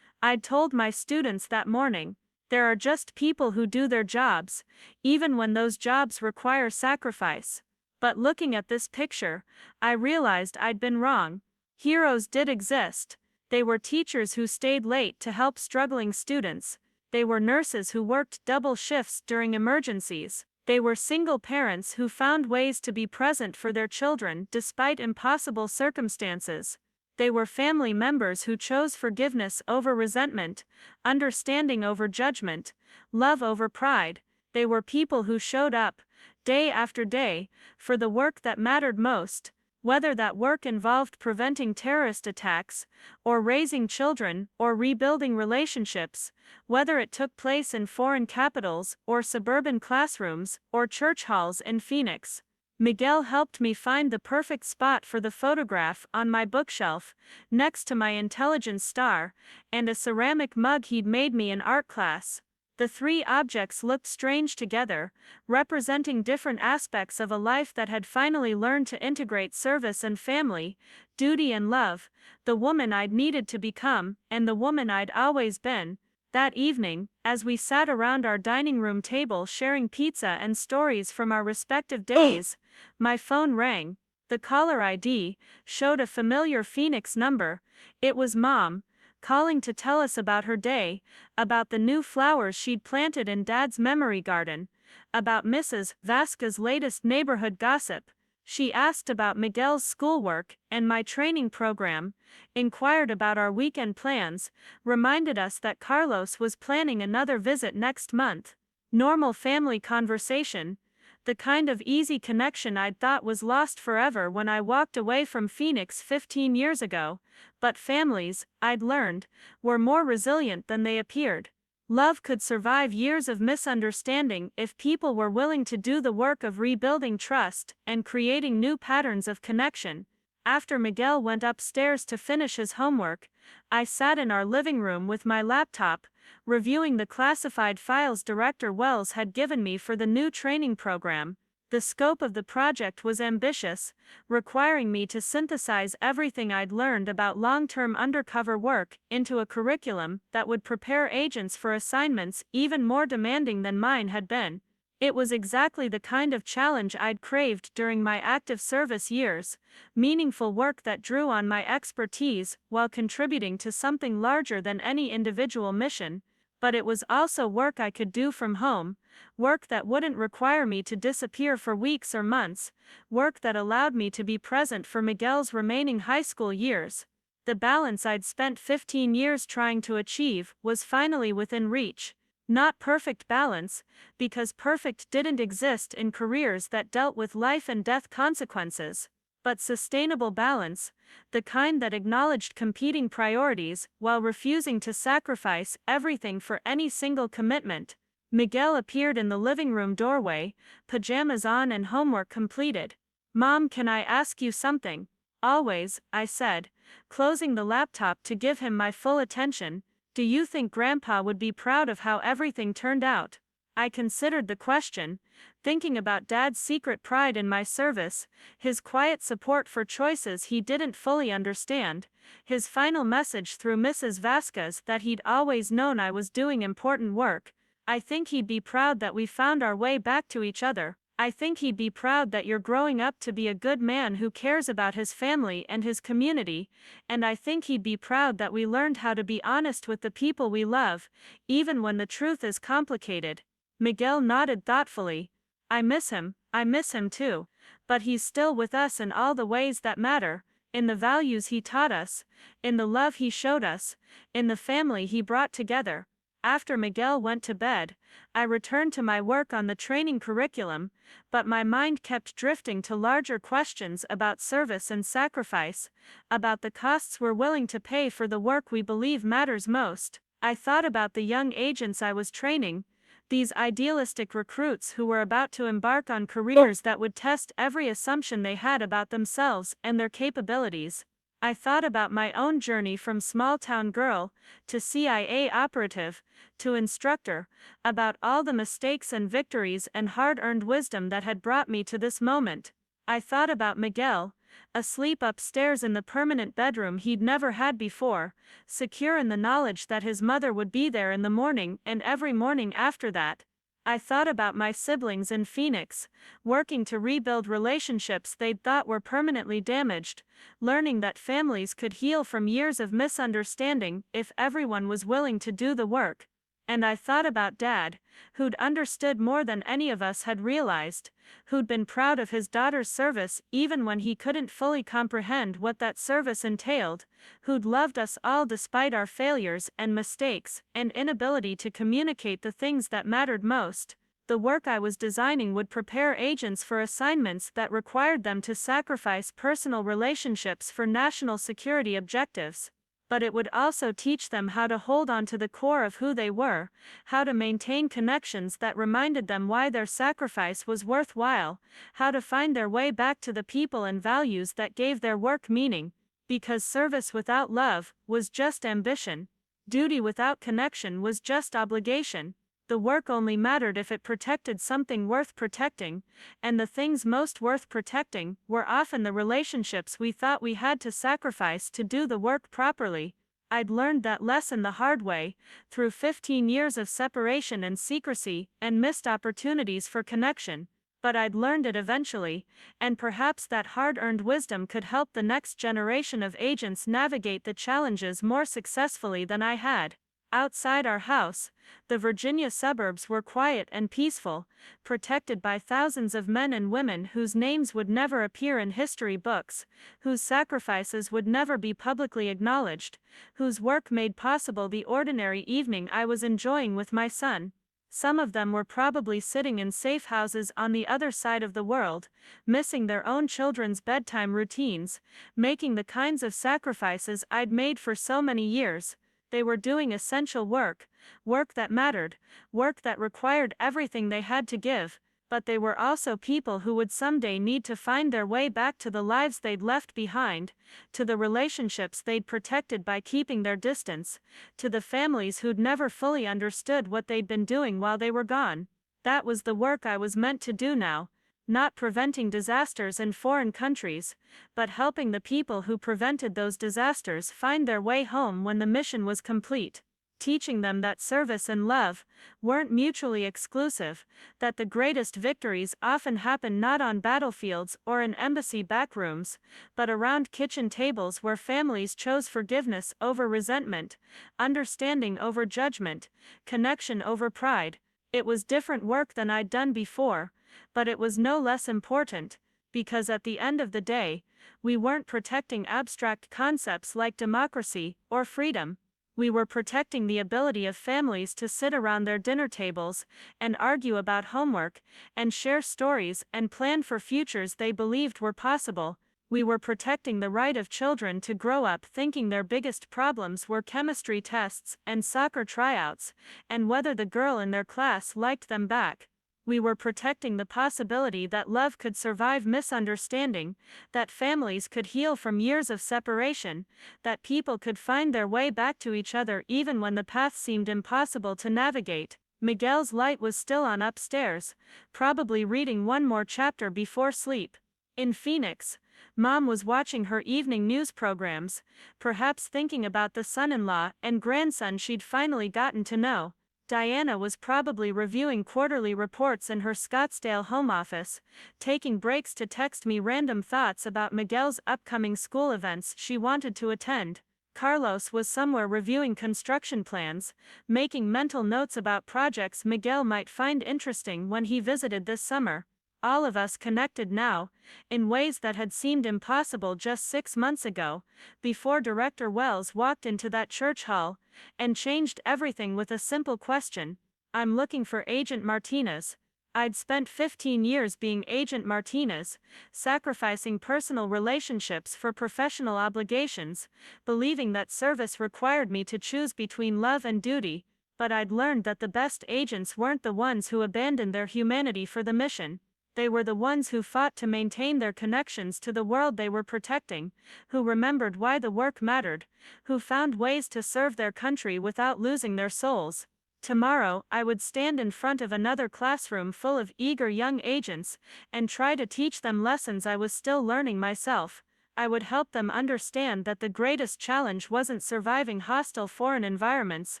I'd told my students that morning. There are just people who do their jobs, even when those jobs require sacrifice. But looking at this picture, I realized I'd been wrong. Heroes did exist. They were teachers who stayed late to help struggling students. They were nurses who worked double shifts during emergencies. They were single parents who found ways to be present for their children despite impossible circumstances. They were family members who chose forgiveness over resentment, understanding over judgment, love over pride. They were people who showed up, day after day, for the work that mattered most, whether that work involved preventing terrorist attacks, or raising children, or rebuilding relationships, whether it took place in foreign capitals, or suburban classrooms, or church halls in Phoenix. Miguel helped me find the perfect spot for the photograph on my bookshelf, next to my intelligence star, and a ceramic mug he'd made me in art class. The three objects looked strange together, representing different aspects of a life that had finally learned to integrate service and family, duty and love, the woman I'd needed to become, and the woman I'd always been. That evening, as we sat around our dining room table sharing pizza and stories from our respective days, my phone rang. The caller ID showed a familiar Phoenix number. It was Mom, calling to tell us about her day, about the new flowers she'd planted in Dad's memory garden, about Mrs. Vasquez's latest neighborhood gossip. She asked about Miguel's schoolwork and my training program, inquired about our weekend plans, reminded us that Carlos was planning another visit next month. Normal family conversation, the kind of easy connection I'd thought was lost forever when I walked away from Phoenix 15 years ago, but families, I'd learned, were more resilient than they appeared. Love could survive years of misunderstanding if people were willing to do the work of rebuilding trust and creating new patterns of connection. After Miguel went upstairs to finish his homework, I sat in our living room with my laptop, reviewing the classified files Director Wells had given me for the new training program. The scope of the project was ambitious, requiring me to synthesize everything I'd learned about long-term undercover work into a curriculum that would prepare agents for assignments even more demanding than mine had been. It was exactly the kind of challenge I'd craved during my active service years, meaningful work that drew on my expertise while contributing to something larger than any individual mission. But it was also work I could do from home, work that wouldn't require me to disappear for weeks or months, work that allowed me to be present for Miguel's remaining high school years. The balance I'd spent 15 years trying to achieve was finally within reach. Not perfect balance, because perfect didn't exist in careers that dealt with life and death consequences, but sustainable balance, the kind that acknowledged competing priorities while refusing to sacrifice everything for any single commitment. Miguel appeared in the living room doorway, pajamas on and homework completed. "Mom, can I ask you something?" "Always," I said, closing the laptop to give him my full attention. "Do you think Grandpa would be proud of how everything turned out?" I considered the question, thinking about Dad's secret pride in my service, his quiet support for choices he didn't fully understand, his final message through Mrs. Vasquez that he'd always known I was doing important work. "I think he'd be proud that we found our way back to each other. I think he'd be proud that you're growing up to be a good man who cares about his family and his community, and I think he'd be proud that we learned how to be honest with the people we love, even when the truth is complicated." Miguel nodded thoughtfully. I miss him too, but he's still with us in all the ways that matter, in the values he taught us, in the love he showed us, in the family he brought together." After Miguel went to bed, I returned to my work on the training curriculum, but my mind kept drifting to larger questions about service and sacrifice, about the costs we're willing to pay for the work we believe matters most. I thought about the young agents I was training, These idealistic recruits who were about to embark on careers that would test every assumption they had about themselves and their capabilities. I thought about my own journey from small-town girl to CIA operative to instructor, about all the mistakes and victories and hard-earned wisdom that had brought me to this moment. I thought about Miguel, asleep upstairs in the permanent bedroom he'd never had before, secure in the knowledge that his mother would be there in the morning and every morning after that. I thought about my siblings in Phoenix, working to rebuild relationships they'd thought were permanently damaged, learning that families could heal from years of misunderstanding if everyone was willing to do the work. And I thought about Dad, who'd understood more than any of us had realized, who'd been proud of his daughter's service even when he couldn't fully comprehend what that service entailed, who'd loved us all despite our failures and mistakes and inability to communicate the things that mattered most. The work I was designing would prepare agents for assignments that required them to sacrifice personal relationships for national security objectives. But it would also teach them how to hold on to the core of who they were, how to maintain connections that reminded them why their sacrifice was worthwhile, how to find their way back to the people and values that gave their work meaning, because service without love was just ambition. Duty without connection was just obligation. The work only mattered if it protected something worth protecting, and the things most worth protecting were often the relationships we thought we had to sacrifice to do the work properly. I'd learned that lesson the hard way, through 15 years of separation and secrecy and missed opportunities for connection, but I'd learned it eventually, and perhaps that hard-earned wisdom could help the next generation of agents navigate the challenges more successfully than I had. Outside our house, the Virginia suburbs were quiet and peaceful, protected by thousands of men and women whose names would never appear in history books, whose sacrifices would never be publicly acknowledged, whose work made possible the ordinary evening I was enjoying with my son. Some of them were probably sitting in safe houses on the other side of the world, missing their own children's bedtime routines, making the kinds of sacrifices I'd made for so many years. They were doing essential work, work that mattered, work that required everything they had to give, but they were also people who would someday need to find their way back to the lives they'd left behind, to the relationships they'd protected by keeping their distance, to the families who'd never fully understood what they'd been doing while they were gone. That was the work I was meant to do now. Not preventing disasters in foreign countries, but helping the people who prevented those disasters find their way home when the mission was complete. Teaching them that service and love weren't mutually exclusive, that the greatest victories often happen not on battlefields or in embassy backrooms, but around kitchen tables where families chose forgiveness over resentment, understanding over judgment, connection over pride. It was different work than I'd done before, but it was no less important, because at the end of the day, we weren't protecting abstract concepts like democracy or freedom. We were protecting the ability of families to sit around their dinner tables and argue about homework and share stories and plan for futures they believed were possible. We were protecting the right of children to grow up thinking their biggest problems were chemistry tests and soccer tryouts, and whether the girl in their class liked them back. We were protecting the possibility that love could survive misunderstanding, that families could heal from years of separation, that people could find their way back to each other even when the path seemed impossible to navigate. Miguel's light was still on upstairs, probably reading one more chapter before sleep. In Phoenix, Mom was watching her evening news programs, perhaps thinking about the son-in-law and grandson she'd finally gotten to know. Diana was probably reviewing quarterly reports in her Scottsdale home office, taking breaks to text me random thoughts about Miguel's upcoming school events she wanted to attend. Carlos was somewhere reviewing construction plans, making mental notes about projects Miguel might find interesting when he visited this summer. All of us connected now, in ways that had seemed impossible just 6 months ago, before Director Wells walked into that church hall, and changed everything with a simple question. I'm looking for Agent Martinez. I'd spent 15 years being Agent Martinez, sacrificing personal relationships for professional obligations, believing that service required me to choose between love and duty. But I'd learned that the best agents weren't the ones who abandoned their humanity for the mission. They were the ones who fought to maintain their connections to the world they were protecting, who remembered why the work mattered, who found ways to serve their country without losing their souls. Tomorrow, I would stand in front of another classroom full of eager young agents and try to teach them lessons I was still learning myself. I would help them understand that the greatest challenge wasn't surviving hostile foreign environments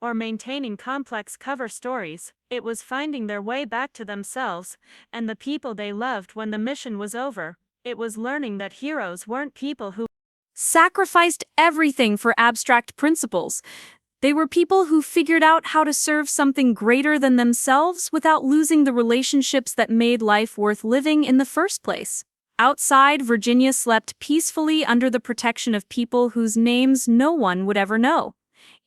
or maintaining complex cover stories, it was finding their way back to themselves and the people they loved when the mission was over. It was learning that heroes weren't people who sacrificed everything for abstract principles. They were people who figured out how to serve something greater than themselves without losing the relationships that made life worth living in the first place. Outside, Virginia slept peacefully under the protection of people whose names no one would ever know.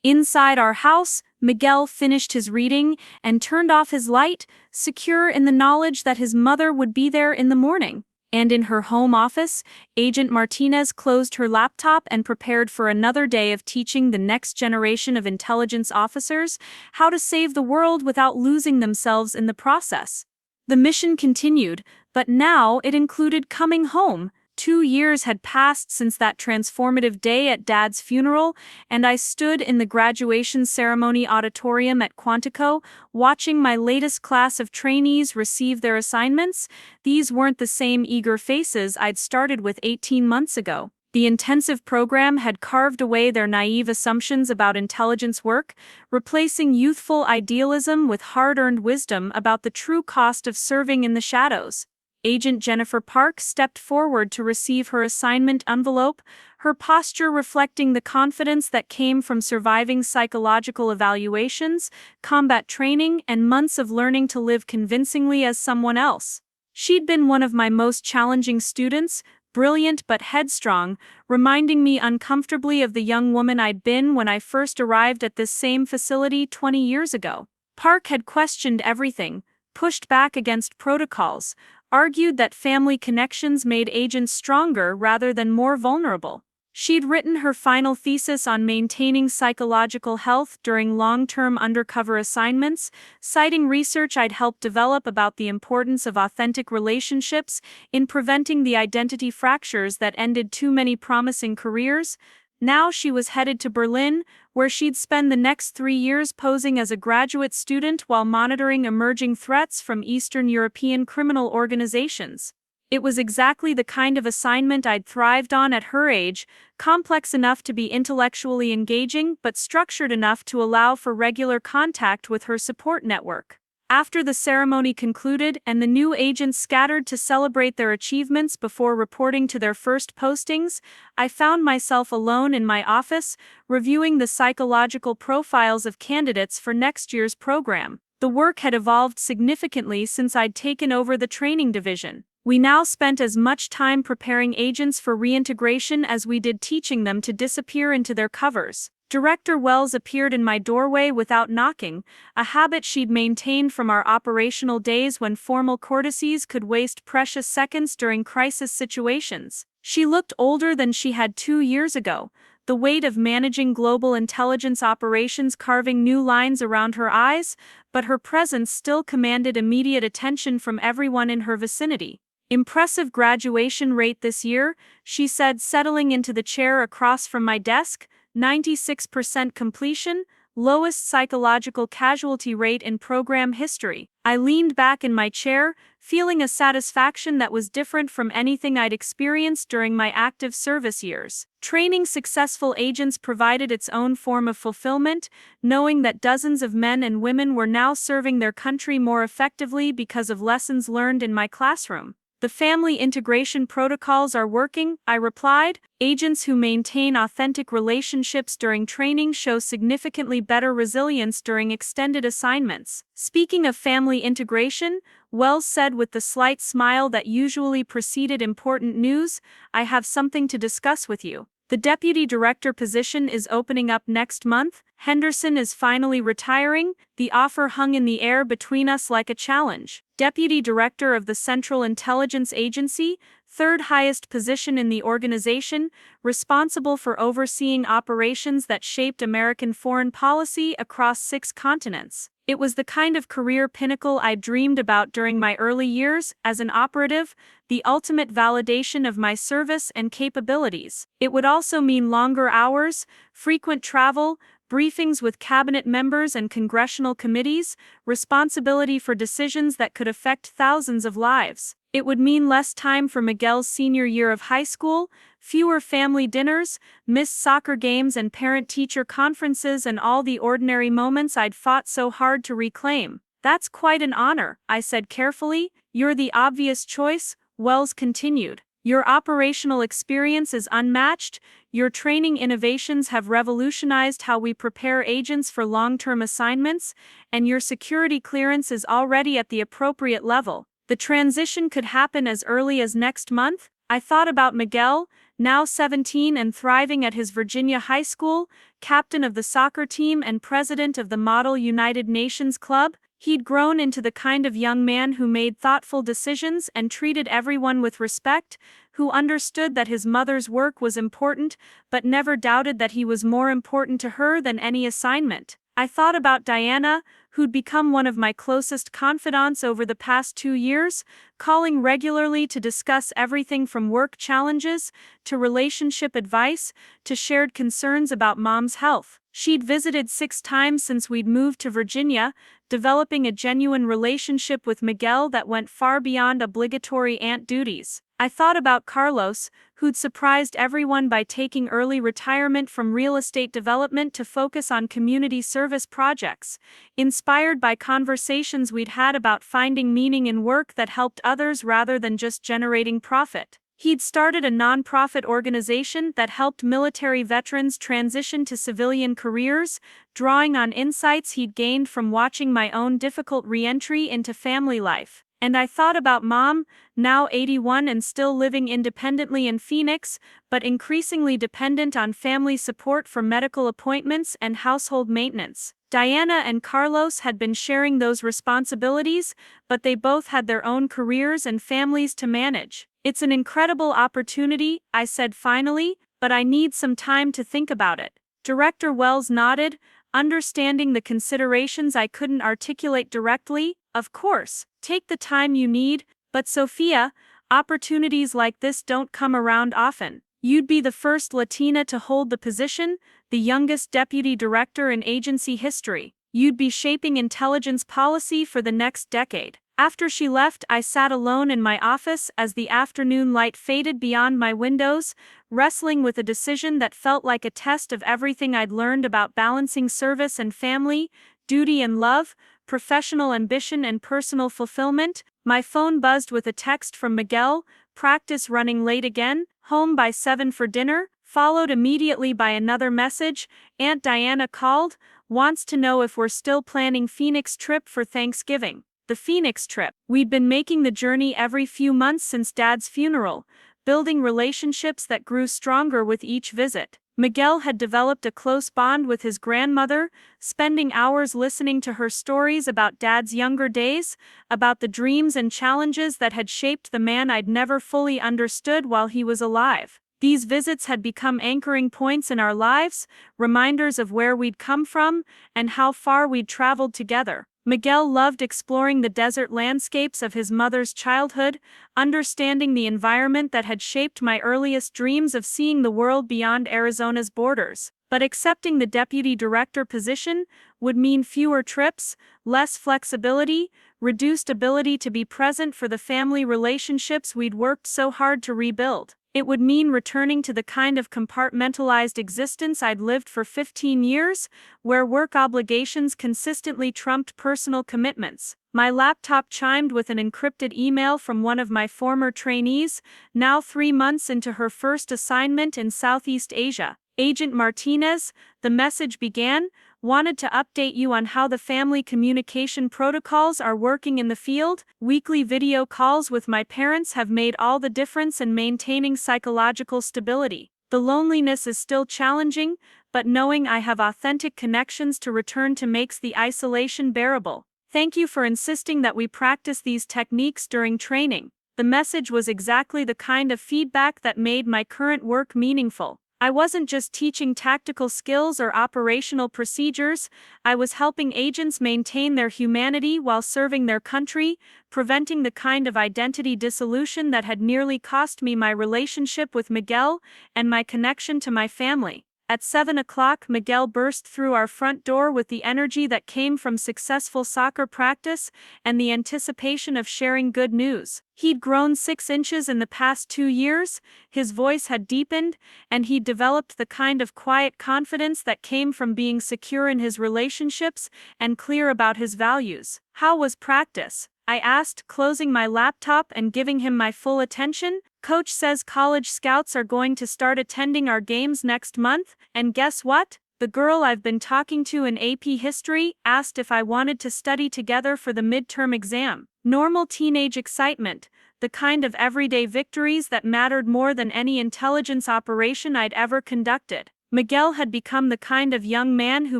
Inside our house, Miguel finished his reading and turned off his light, secure in the knowledge that his mother would be there in the morning. And in her home office, Agent Martinez closed her laptop and prepared for another day of teaching the next generation of intelligence officers how to save the world without losing themselves in the process. The mission continued, but now it included coming home. 2 years had passed since that transformative day at Dad's funeral, and I stood in the graduation ceremony auditorium at Quantico, watching my latest class of trainees receive their assignments. These weren't the same eager faces I'd started with 18 months ago. The intensive program had carved away their naive assumptions about intelligence work, replacing youthful idealism with hard-earned wisdom about the true cost of serving in the shadows. Agent Jennifer Park stepped forward to receive her assignment envelope, her posture reflecting the confidence that came from surviving psychological evaluations, combat training, and months of learning to live convincingly as someone else. She'd been one of my most challenging students, brilliant but headstrong, reminding me uncomfortably of the young woman I'd been when I first arrived at this same facility 20 years ago. Park had questioned everything, pushed back against protocols, argued that family connections made agents stronger rather than more vulnerable. She'd written her final thesis on maintaining psychological health during long-term undercover assignments, citing research I'd helped develop about the importance of authentic relationships in preventing the identity fractures that ended too many promising careers. Now she was headed to Berlin, where she'd spend the next 3 years posing as a graduate student while monitoring emerging threats from Eastern European criminal organizations. It was exactly the kind of assignment I'd thrived on at her age, complex enough to be intellectually engaging but structured enough to allow for regular contact with her support network. After the ceremony concluded and the new agents scattered to celebrate their achievements before reporting to their first postings, I found myself alone in my office, reviewing the psychological profiles of candidates for next year's program. The work had evolved significantly since I'd taken over the training division. We now spent as much time preparing agents for reintegration as we did teaching them to disappear into their covers. Director Wells appeared in my doorway without knocking, a habit she'd maintained from our operational days when formal courtesies could waste precious seconds during crisis situations. She looked older than she had 2 years ago, the weight of managing global intelligence operations carving new lines around her eyes, but her presence still commanded immediate attention from everyone in her vicinity. "Impressive graduation rate this year," she said, settling into the chair across from my desk. 96% completion, lowest psychological casualty rate in program history. I leaned back in my chair, feeling a satisfaction that was different from anything I'd experienced during my active service years. Training successful agents provided its own form of fulfillment, knowing that dozens of men and women were now serving their country more effectively because of lessons learned in my classroom. "The family integration protocols are working," I replied. "Agents who maintain authentic relationships during training show significantly better resilience during extended assignments." Speaking of family integration, Wells said with the slight smile that usually preceded important news, "I have something to discuss with you. The deputy director position is opening up next month. Henderson is finally retiring." The offer hung in the air between us like a challenge. Deputy director of the Central Intelligence Agency, third highest position in the organization, responsible for overseeing operations that shaped American foreign policy across 6 continents. It was the kind of career pinnacle I dreamed about during my early years as an operative, the ultimate validation of my service and capabilities. It would also mean longer hours, frequent travel, briefings with cabinet members and congressional committees, responsibility for decisions that could affect thousands of lives. It would mean less time for Miguel's senior year of high school, fewer family dinners, missed soccer games and parent-teacher conferences, and all the ordinary moments I'd fought so hard to reclaim. "That's quite an honor," I said carefully. "You're the obvious choice," Wells continued. "Your operational experience is unmatched, your training innovations have revolutionized how we prepare agents for long-term assignments, and your security clearance is already at the appropriate level. The transition could happen as early as next month." I thought about Miguel, now 17 and thriving at his Virginia high school, captain of the soccer team and president of the Model United Nations Club. He'd grown into the kind of young man who made thoughtful decisions and treated everyone with respect, who understood that his mother's work was important, but never doubted that he was more important to her than any assignment. I thought about Diana, who'd become one of my closest confidants over the past 2 years, calling regularly to discuss everything from work challenges to relationship advice to shared concerns about Mom's health. She'd visited 6 times since we'd moved to Virginia, developing a genuine relationship with Miguel that went far beyond obligatory aunt duties. I thought about Carlos, who'd surprised everyone by taking early retirement from real estate development to focus on community service projects, inspired by conversations we'd had about finding meaning in work that helped others rather than just generating profit. He'd started a nonprofit organization that helped military veterans transition to civilian careers, drawing on insights he'd gained from watching my own difficult re-entry into family life. And I thought about Mom, now 81 and still living independently in Phoenix, but increasingly dependent on family support for medical appointments and household maintenance. Diana and Carlos had been sharing those responsibilities, but they both had their own careers and families to manage. "It's an incredible opportunity," I said finally, "but I need some time to think about it." Director Wells nodded, understanding the considerations I couldn't articulate directly. "Of course, take the time you need, but Sofia, opportunities like this don't come around often. You'd be the first Latina to hold the position, the youngest deputy director in agency history. You'd be shaping intelligence policy for the next decade." After she left, I sat alone in my office as the afternoon light faded beyond my windows, wrestling with a decision that felt like a test of everything I'd learned about balancing service and family, duty and love, professional ambition and personal fulfillment. My phone buzzed with a text from Miguel: "Practice running late again, home by 7 for dinner," followed immediately by another message: "Aunt Diana called, wants to know if we're still planning Phoenix trip for Thanksgiving." The Phoenix trip. We'd been making the journey every few months since Dad's funeral, building relationships that grew stronger with each visit. Miguel had developed a close bond with his grandmother, spending hours listening to her stories about Dad's younger days, about the dreams and challenges that had shaped the man I'd never fully understood while he was alive. These visits had become anchoring points in our lives, reminders of where we'd come from and how far we'd traveled together. Miguel loved exploring the desert landscapes of his mother's childhood, understanding the environment that had shaped my earliest dreams of seeing the world beyond Arizona's borders. But accepting the deputy director position would mean fewer trips, less flexibility, reduced ability to be present for the family relationships we'd worked so hard to rebuild. It would mean returning to the kind of compartmentalized existence I'd lived for 15 years, where work obligations consistently trumped personal commitments. My laptop chimed with an encrypted email from one of my former trainees, now 3 months into her first assignment in Southeast Asia. "Agent Martinez," the message began, "wanted to update you on how the family communication protocols are working in the field. Weekly video calls with my parents have made all the difference in maintaining psychological stability. The loneliness is still challenging, but knowing I have authentic connections to return to makes the isolation bearable. Thank you for insisting that we practice these techniques during training." The message was exactly the kind of feedback that made my current work meaningful. I wasn't just teaching tactical skills or operational procedures, I was helping agents maintain their humanity while serving their country, preventing the kind of identity dissolution that had nearly cost me my relationship with Miguel and my connection to my family. At 7 o'clock, Miguel burst through our front door with the energy that came from successful soccer practice and the anticipation of sharing good news. He'd grown 6 inches in the past 2 years, his voice had deepened, and he'd developed the kind of quiet confidence that came from being secure in his relationships and clear about his values. "How was practice?" I asked, closing my laptop and giving him my full attention. "Coach says college scouts are going to start attending our games next month, and guess what? The girl I've been talking to in AP History asked if I wanted to study together for the midterm exam." Normal teenage excitement, the kind of everyday victories that mattered more than any intelligence operation I'd ever conducted. Miguel had become the kind of young man who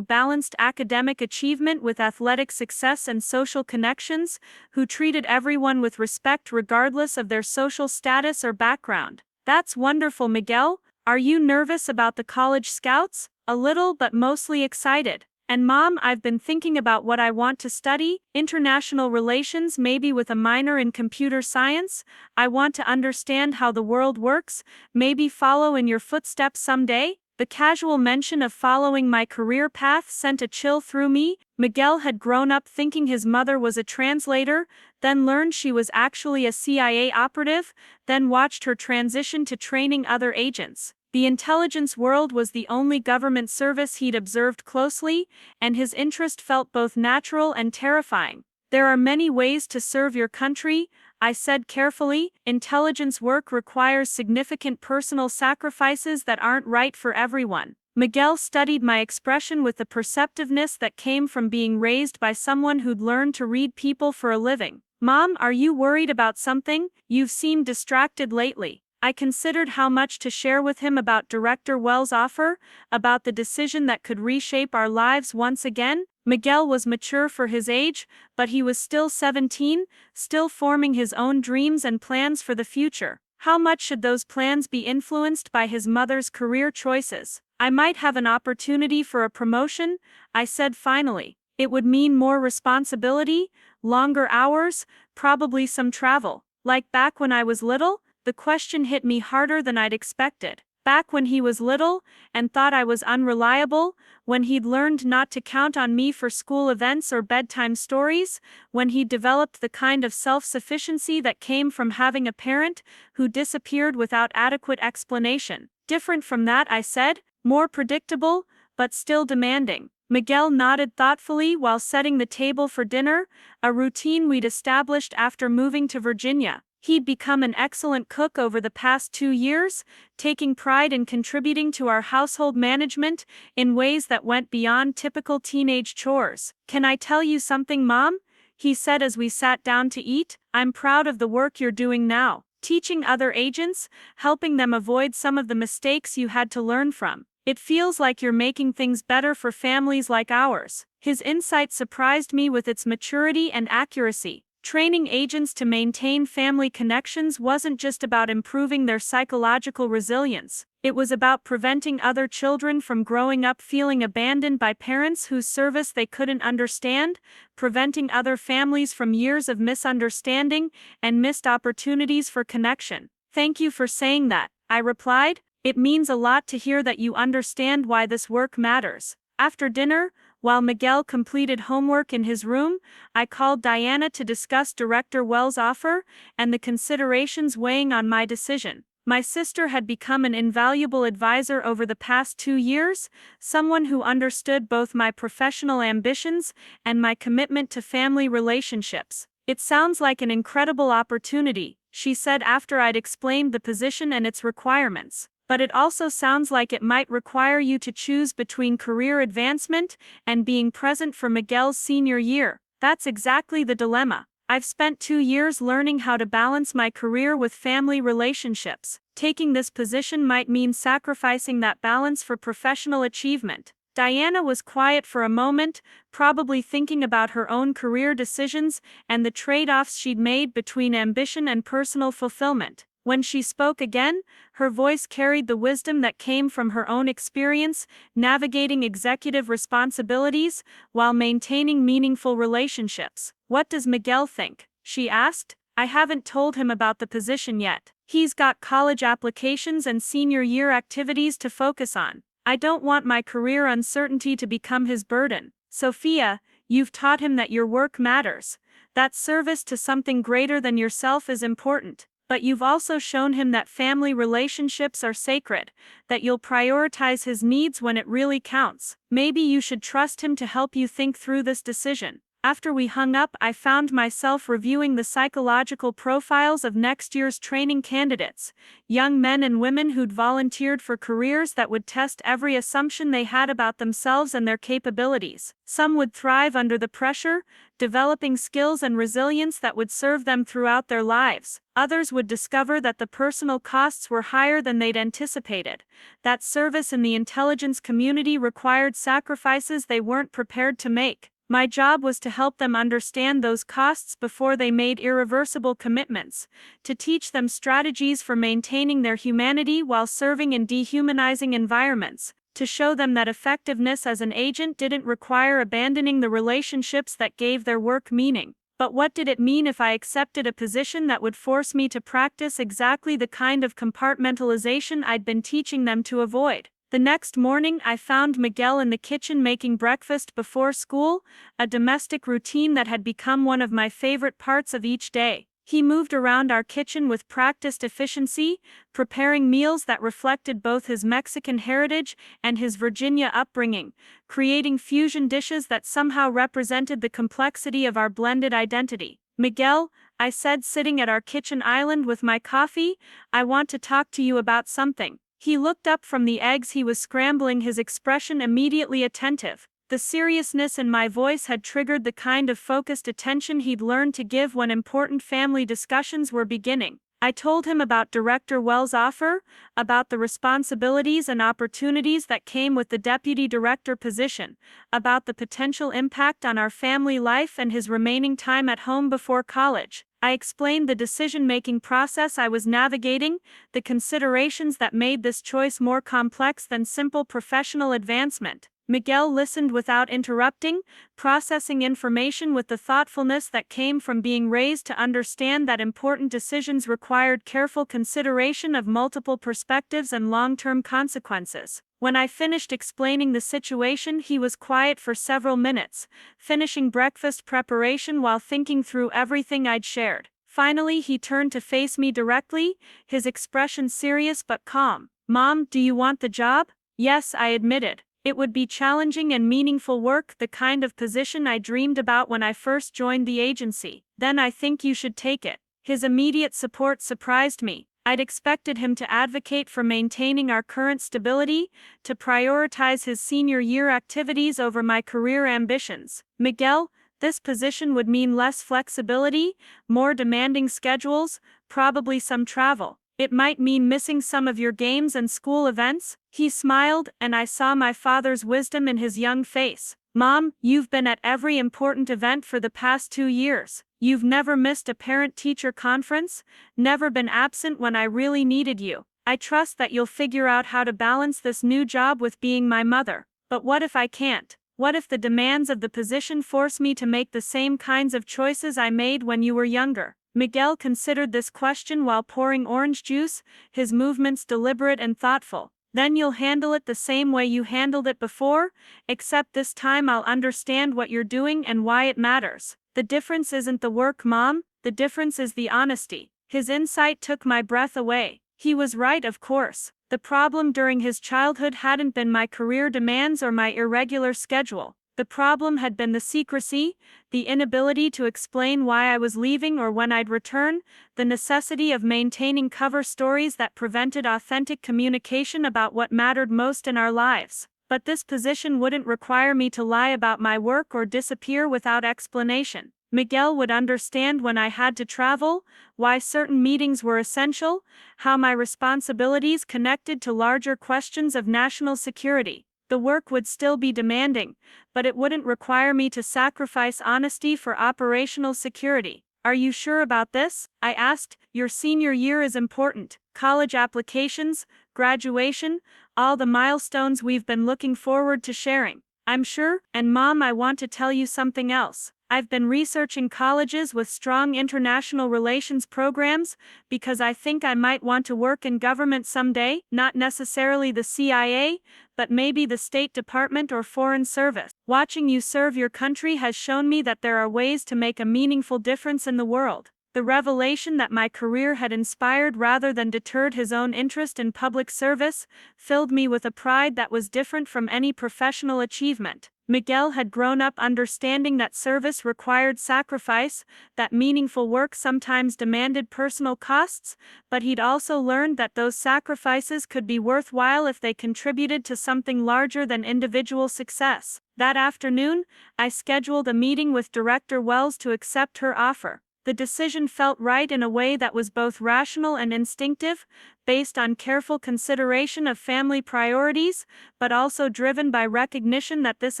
balanced academic achievement with athletic success and social connections, who treated everyone with respect regardless of their social status or background. "That's wonderful, Miguel. Are you nervous about the college scouts?" "A little, but mostly excited. And Mom, I've been thinking about what I want to study, international relations, maybe with a minor in computer science. I want to understand how the world works, maybe follow in your footsteps someday." The casual mention of following my career path sent a chill through me. Miguel had grown up thinking his mother was a translator, then learned she was actually a CIA operative, then watched her transition to training other agents. The intelligence world was the only government service he'd observed closely, and his interest felt both natural and terrifying. "There are many ways to serve your country," I said carefully. "Intelligence work requires significant personal sacrifices that aren't right for everyone." Miguel studied my expression with the perceptiveness that came from being raised by someone who'd learned to read people for a living. "Mom, are you worried about something? You've seemed distracted lately." I considered how much to share with him about Director Wells' offer, about the decision that could reshape our lives once again. Miguel was mature for his age, but he was still 17, still forming his own dreams and plans for the future. How much should those plans be influenced by his mother's career choices? "I might have an opportunity for a promotion," I said finally. "It would mean more responsibility, longer hours, probably some travel." "Like back when I was little?" The question hit me harder than I'd expected. Back when he was little, and thought I was unreliable, when he'd learned not to count on me for school events or bedtime stories, when he'd developed the kind of self-sufficiency that came from having a parent who disappeared without adequate explanation. "Different from that," I said, "more predictable, but still demanding." Miguel nodded thoughtfully while setting the table for dinner, a routine we'd established after moving to Virginia. He'd become an excellent cook over the past 2 years, taking pride in contributing to our household management in ways that went beyond typical teenage chores. "Can I tell you something, Mom?" he said as we sat down to eat. "I'm proud of the work you're doing now, teaching other agents, helping them avoid some of the mistakes you had to learn from. It feels like you're making things better for families like ours." His insight surprised me with its maturity and accuracy. Training agents to maintain family connections wasn't just about improving their psychological resilience. It was about preventing other children from growing up feeling abandoned by parents whose service they couldn't understand, preventing other families from years of misunderstanding and missed opportunities for connection. "Thank you for saying that," I replied. "It means a lot to hear that you understand why this work matters." After dinner, while Miguel completed homework in his room, I called Diana to discuss Director Wells' offer and the considerations weighing on my decision. My sister had become an invaluable advisor over the past 2 years, someone who understood both my professional ambitions and my commitment to family relationships. "It sounds like an incredible opportunity," she said after I'd explained the position and its requirements. "But it also sounds like it might require you to choose between career advancement and being present for Miguel's senior year." That's exactly the dilemma. I've spent 2 years learning how to balance my career with family relationships. Taking this position might mean sacrificing that balance for professional achievement. Diana was quiet for a moment, probably thinking about her own career decisions and the trade-offs she'd made between ambition and personal fulfillment. When she spoke again, her voice carried the wisdom that came from her own experience, navigating executive responsibilities while maintaining meaningful relationships. "What does Miguel think?" she asked. "I haven't told him about the position yet. He's got college applications and senior year activities to focus on. I don't want my career uncertainty to become his burden." "Sofia, you've taught him that your work matters. That service to something greater than yourself is important. But you've also shown him that family relationships are sacred, that you'll prioritize his needs when it really counts. Maybe you should trust him to help you think through this decision." After we hung up, I found myself reviewing the psychological profiles of next year's training candidates, young men and women who'd volunteered for careers that would test every assumption they had about themselves and their capabilities. Some would thrive under the pressure, developing skills and resilience that would serve them throughout their lives. Others would discover that the personal costs were higher than they'd anticipated, that service in the intelligence community required sacrifices they weren't prepared to make. My job was to help them understand those costs before they made irreversible commitments, to teach them strategies for maintaining their humanity while serving in dehumanizing environments, to show them that effectiveness as an agent didn't require abandoning the relationships that gave their work meaning. But what did it mean if I accepted a position that would force me to practice exactly the kind of compartmentalization I'd been teaching them to avoid? The next morning, I found Miguel in the kitchen making breakfast before school, a domestic routine that had become one of my favorite parts of each day. He moved around our kitchen with practiced efficiency, preparing meals that reflected both his Mexican heritage and his Virginia upbringing, creating fusion dishes that somehow represented the complexity of our blended identity. "Miguel," I said, sitting at our kitchen island with my coffee, "I want to talk to you about something." He looked up from the eggs he was scrambling, his expression immediately attentive. The seriousness in my voice had triggered the kind of focused attention he'd learned to give when important family discussions were beginning. I told him about Director Wells' offer, about the responsibilities and opportunities that came with the deputy director position, about the potential impact on our family life and his remaining time at home before college. I explained the decision-making process I was navigating, the considerations that made this choice more complex than simple professional advancement. Miguel listened without interrupting, processing information with the thoughtfulness that came from being raised to understand that important decisions required careful consideration of multiple perspectives and long-term consequences. When I finished explaining the situation, he was quiet for several minutes, finishing breakfast preparation while thinking through everything I'd shared. Finally, he turned to face me directly, his expression serious but calm. "Mom, do you want the job?" "Yes," I admitted. It would be challenging and meaningful work, the kind of position I dreamed about when I first joined the agency. "Then I think you should take it." His immediate support surprised me. I'd expected him to advocate for maintaining our current stability, to prioritize his senior year activities over my career ambitions. "Miguel, this position would mean less flexibility, more demanding schedules, probably some travel. It might mean missing some of your games and school events." He smiled, and I saw my father's wisdom in his young face. "Mom, you've been at every important event for the past 2 years. You've never missed a parent-teacher conference, never been absent when I really needed you. I trust that you'll figure out how to balance this new job with being my mother. But what if I can't? What if the demands of the position force me to make the same kinds of choices I made when you were younger?" Miguel considered this question while pouring orange juice, his movements deliberate and thoughtful. "Then you'll handle it the same way you handled it before, except this time I'll understand what you're doing and why it matters. The difference isn't the work, Mom, the difference is the honesty." His insight took my breath away. He was right, of course. The problem during his childhood hadn't been my career demands or my irregular schedule. The problem had been the secrecy, the inability to explain why I was leaving or when I'd return, the necessity of maintaining cover stories that prevented authentic communication about what mattered most in our lives. But this position wouldn't require me to lie about my work or disappear without explanation. Miguel would understand when I had to travel, why certain meetings were essential, how my responsibilities connected to larger questions of national security. The work would still be demanding, but it wouldn't require me to sacrifice honesty for operational security. Are you sure about this? I asked. Your senior year is important. College applications, graduation, all the milestones we've been looking forward to sharing. I'm sure, and Mom, I want to tell you something else. I've been researching colleges with strong international relations programs because I think I might want to work in government someday, not necessarily the CIA, but maybe the State Department or Foreign Service. Watching you serve your country has shown me that there are ways to make a meaningful difference in the world. The revelation that my career had inspired rather than deterred his own interest in public service filled me with a pride that was different from any professional achievement. Miguel had grown up understanding that service required sacrifice, that meaningful work sometimes demanded personal costs, but he'd also learned that those sacrifices could be worthwhile if they contributed to something larger than individual success. That afternoon, I scheduled a meeting with Director Wells to accept her offer. The decision felt right in a way that was both rational and instinctive, based on careful consideration of family priorities, but also driven by recognition that this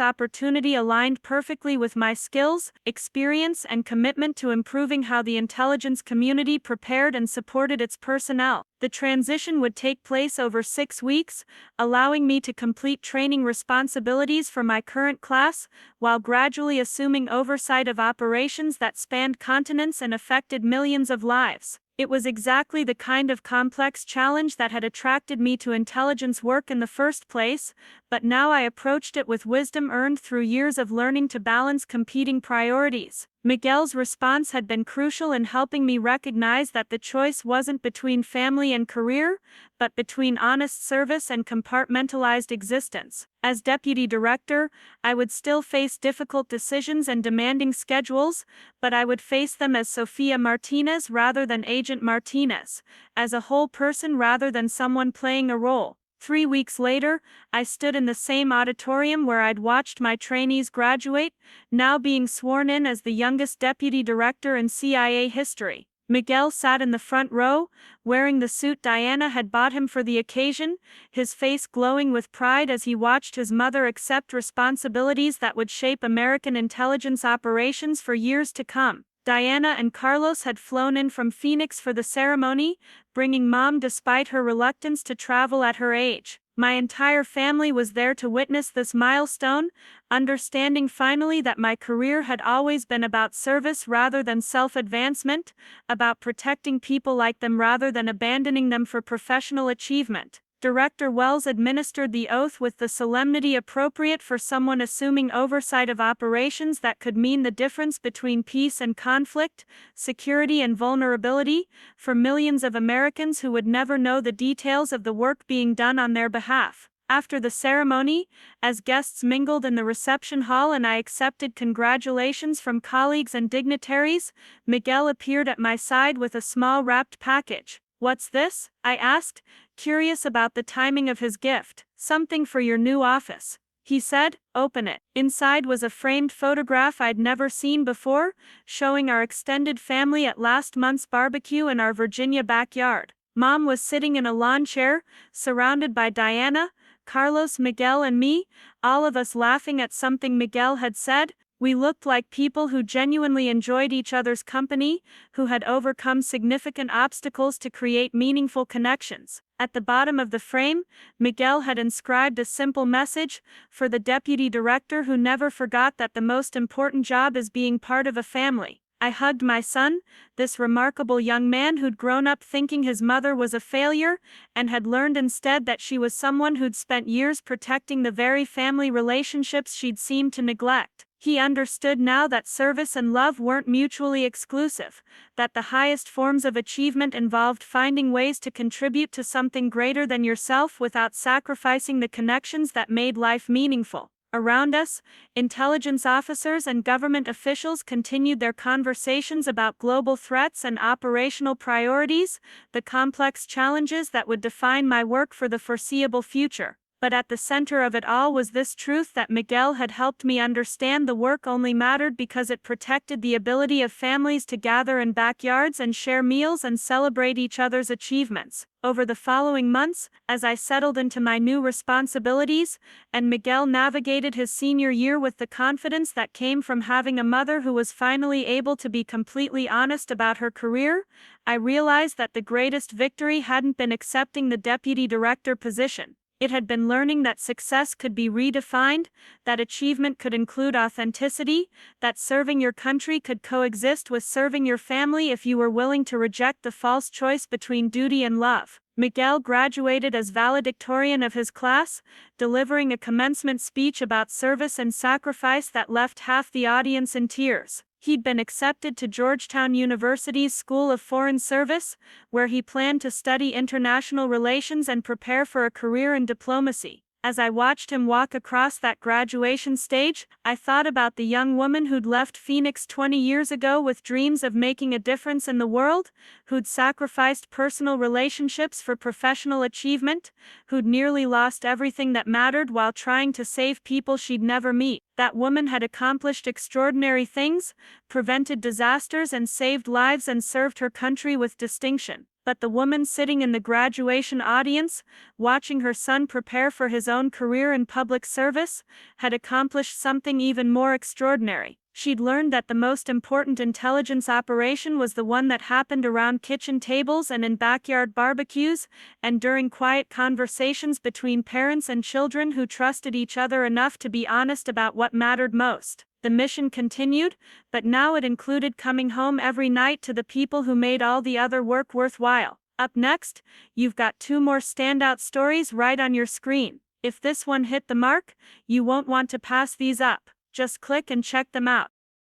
opportunity aligned perfectly with my skills, experience, and commitment to improving how the intelligence community prepared and supported its personnel. The transition would take place over 6 weeks, allowing me to complete training responsibilities for my current class, while gradually assuming oversight of operations that spanned continents and affected millions of lives. It was exactly the kind of complex challenge that had attracted me to intelligence work in the first place, but now I approached it with wisdom earned through years of learning to balance competing priorities. Miguel's response had been crucial in helping me recognize that the choice wasn't between family and career, but between honest service and compartmentalized existence. As deputy director, I would still face difficult decisions and demanding schedules, but I would face them as Sofia Martinez rather than Agent Martinez, as a whole person rather than someone playing a role. 3 weeks later, I stood in the same auditorium where I'd watched my trainees graduate, now being sworn in as the youngest deputy director in CIA history. Miguel sat in the front row, wearing the suit Diana had bought him for the occasion, his face glowing with pride as he watched his mother accept responsibilities that would shape American intelligence operations for years to come. Diana and Carlos had flown in from Phoenix for the ceremony, bringing Mom despite her reluctance to travel at her age. My entire family was there to witness this milestone, understanding finally that my career had always been about service rather than self-advancement, about protecting people like them rather than abandoning them for professional achievement. Director Wells administered the oath with the solemnity appropriate for someone assuming oversight of operations that could mean the difference between peace and conflict, security and vulnerability, for millions of Americans who would never know the details of the work being done on their behalf. After the ceremony, as guests mingled in the reception hall and I accepted congratulations from colleagues and dignitaries, Miguel appeared at my side with a small wrapped package. "What's this?" I asked, curious about the timing of his gift. "Something for your new office," he said. "Open it." Inside was a framed photograph I'd never seen before, showing our extended family at last month's barbecue in our Virginia backyard. Mom was sitting in a lawn chair, surrounded by Diana, Carlos, Miguel, and me, all of us laughing at something Miguel had said. We looked like people who genuinely enjoyed each other's company, who had overcome significant obstacles to create meaningful connections. At the bottom of the frame, Miguel had inscribed a simple message, for the deputy director who never forgot that the most important job is being part of a family. I hugged my son, this remarkable young man who'd grown up thinking his mother was a failure, and had learned instead that she was someone who'd spent years protecting the very family relationships she'd seemed to neglect. He understood now that service and love weren't mutually exclusive, that the highest forms of achievement involved finding ways to contribute to something greater than yourself without sacrificing the connections that made life meaningful. Around us, intelligence officers and government officials continued their conversations about global threats and operational priorities, the complex challenges that would define my work for the foreseeable future. But at the center of it all was this truth that Miguel had helped me understand: the work only mattered because it protected the ability of families to gather in backyards and share meals and celebrate each other's achievements. Over the following months, as I settled into my new responsibilities, and Miguel navigated his senior year with the confidence that came from having a mother who was finally able to be completely honest about her career, I realized that the greatest victory hadn't been accepting the deputy director position. It had been learning that success could be redefined, that achievement could include authenticity, that serving your country could coexist with serving your family if you were willing to reject the false choice between duty and love. Miguel graduated as valedictorian of his class, delivering a commencement speech about service and sacrifice that left half the audience in tears. He'd been accepted to Georgetown University's School of Foreign Service, where he planned to study international relations and prepare for a career in diplomacy. As I watched him walk across that graduation stage, I thought about the young woman who'd left Phoenix 20 years ago with dreams of making a difference in the world, who'd sacrificed personal relationships for professional achievement, who'd nearly lost everything that mattered while trying to save people she'd never meet. That woman had accomplished extraordinary things, prevented disasters and saved lives and served her country with distinction. But the woman sitting in the graduation audience, watching her son prepare for his own career in public service, had accomplished something even more extraordinary. She'd learned that the most important intelligence operation was the one that happened around kitchen tables and in backyard barbecues, and during quiet conversations between parents and children who trusted each other enough to be honest about what mattered most. The mission continued, but now it included coming home every night to the people who made all the other work worthwhile. Up next, you've got 2 more standout stories right on your screen. If this one hit the mark, you won't want to pass these up. Just click and check them out.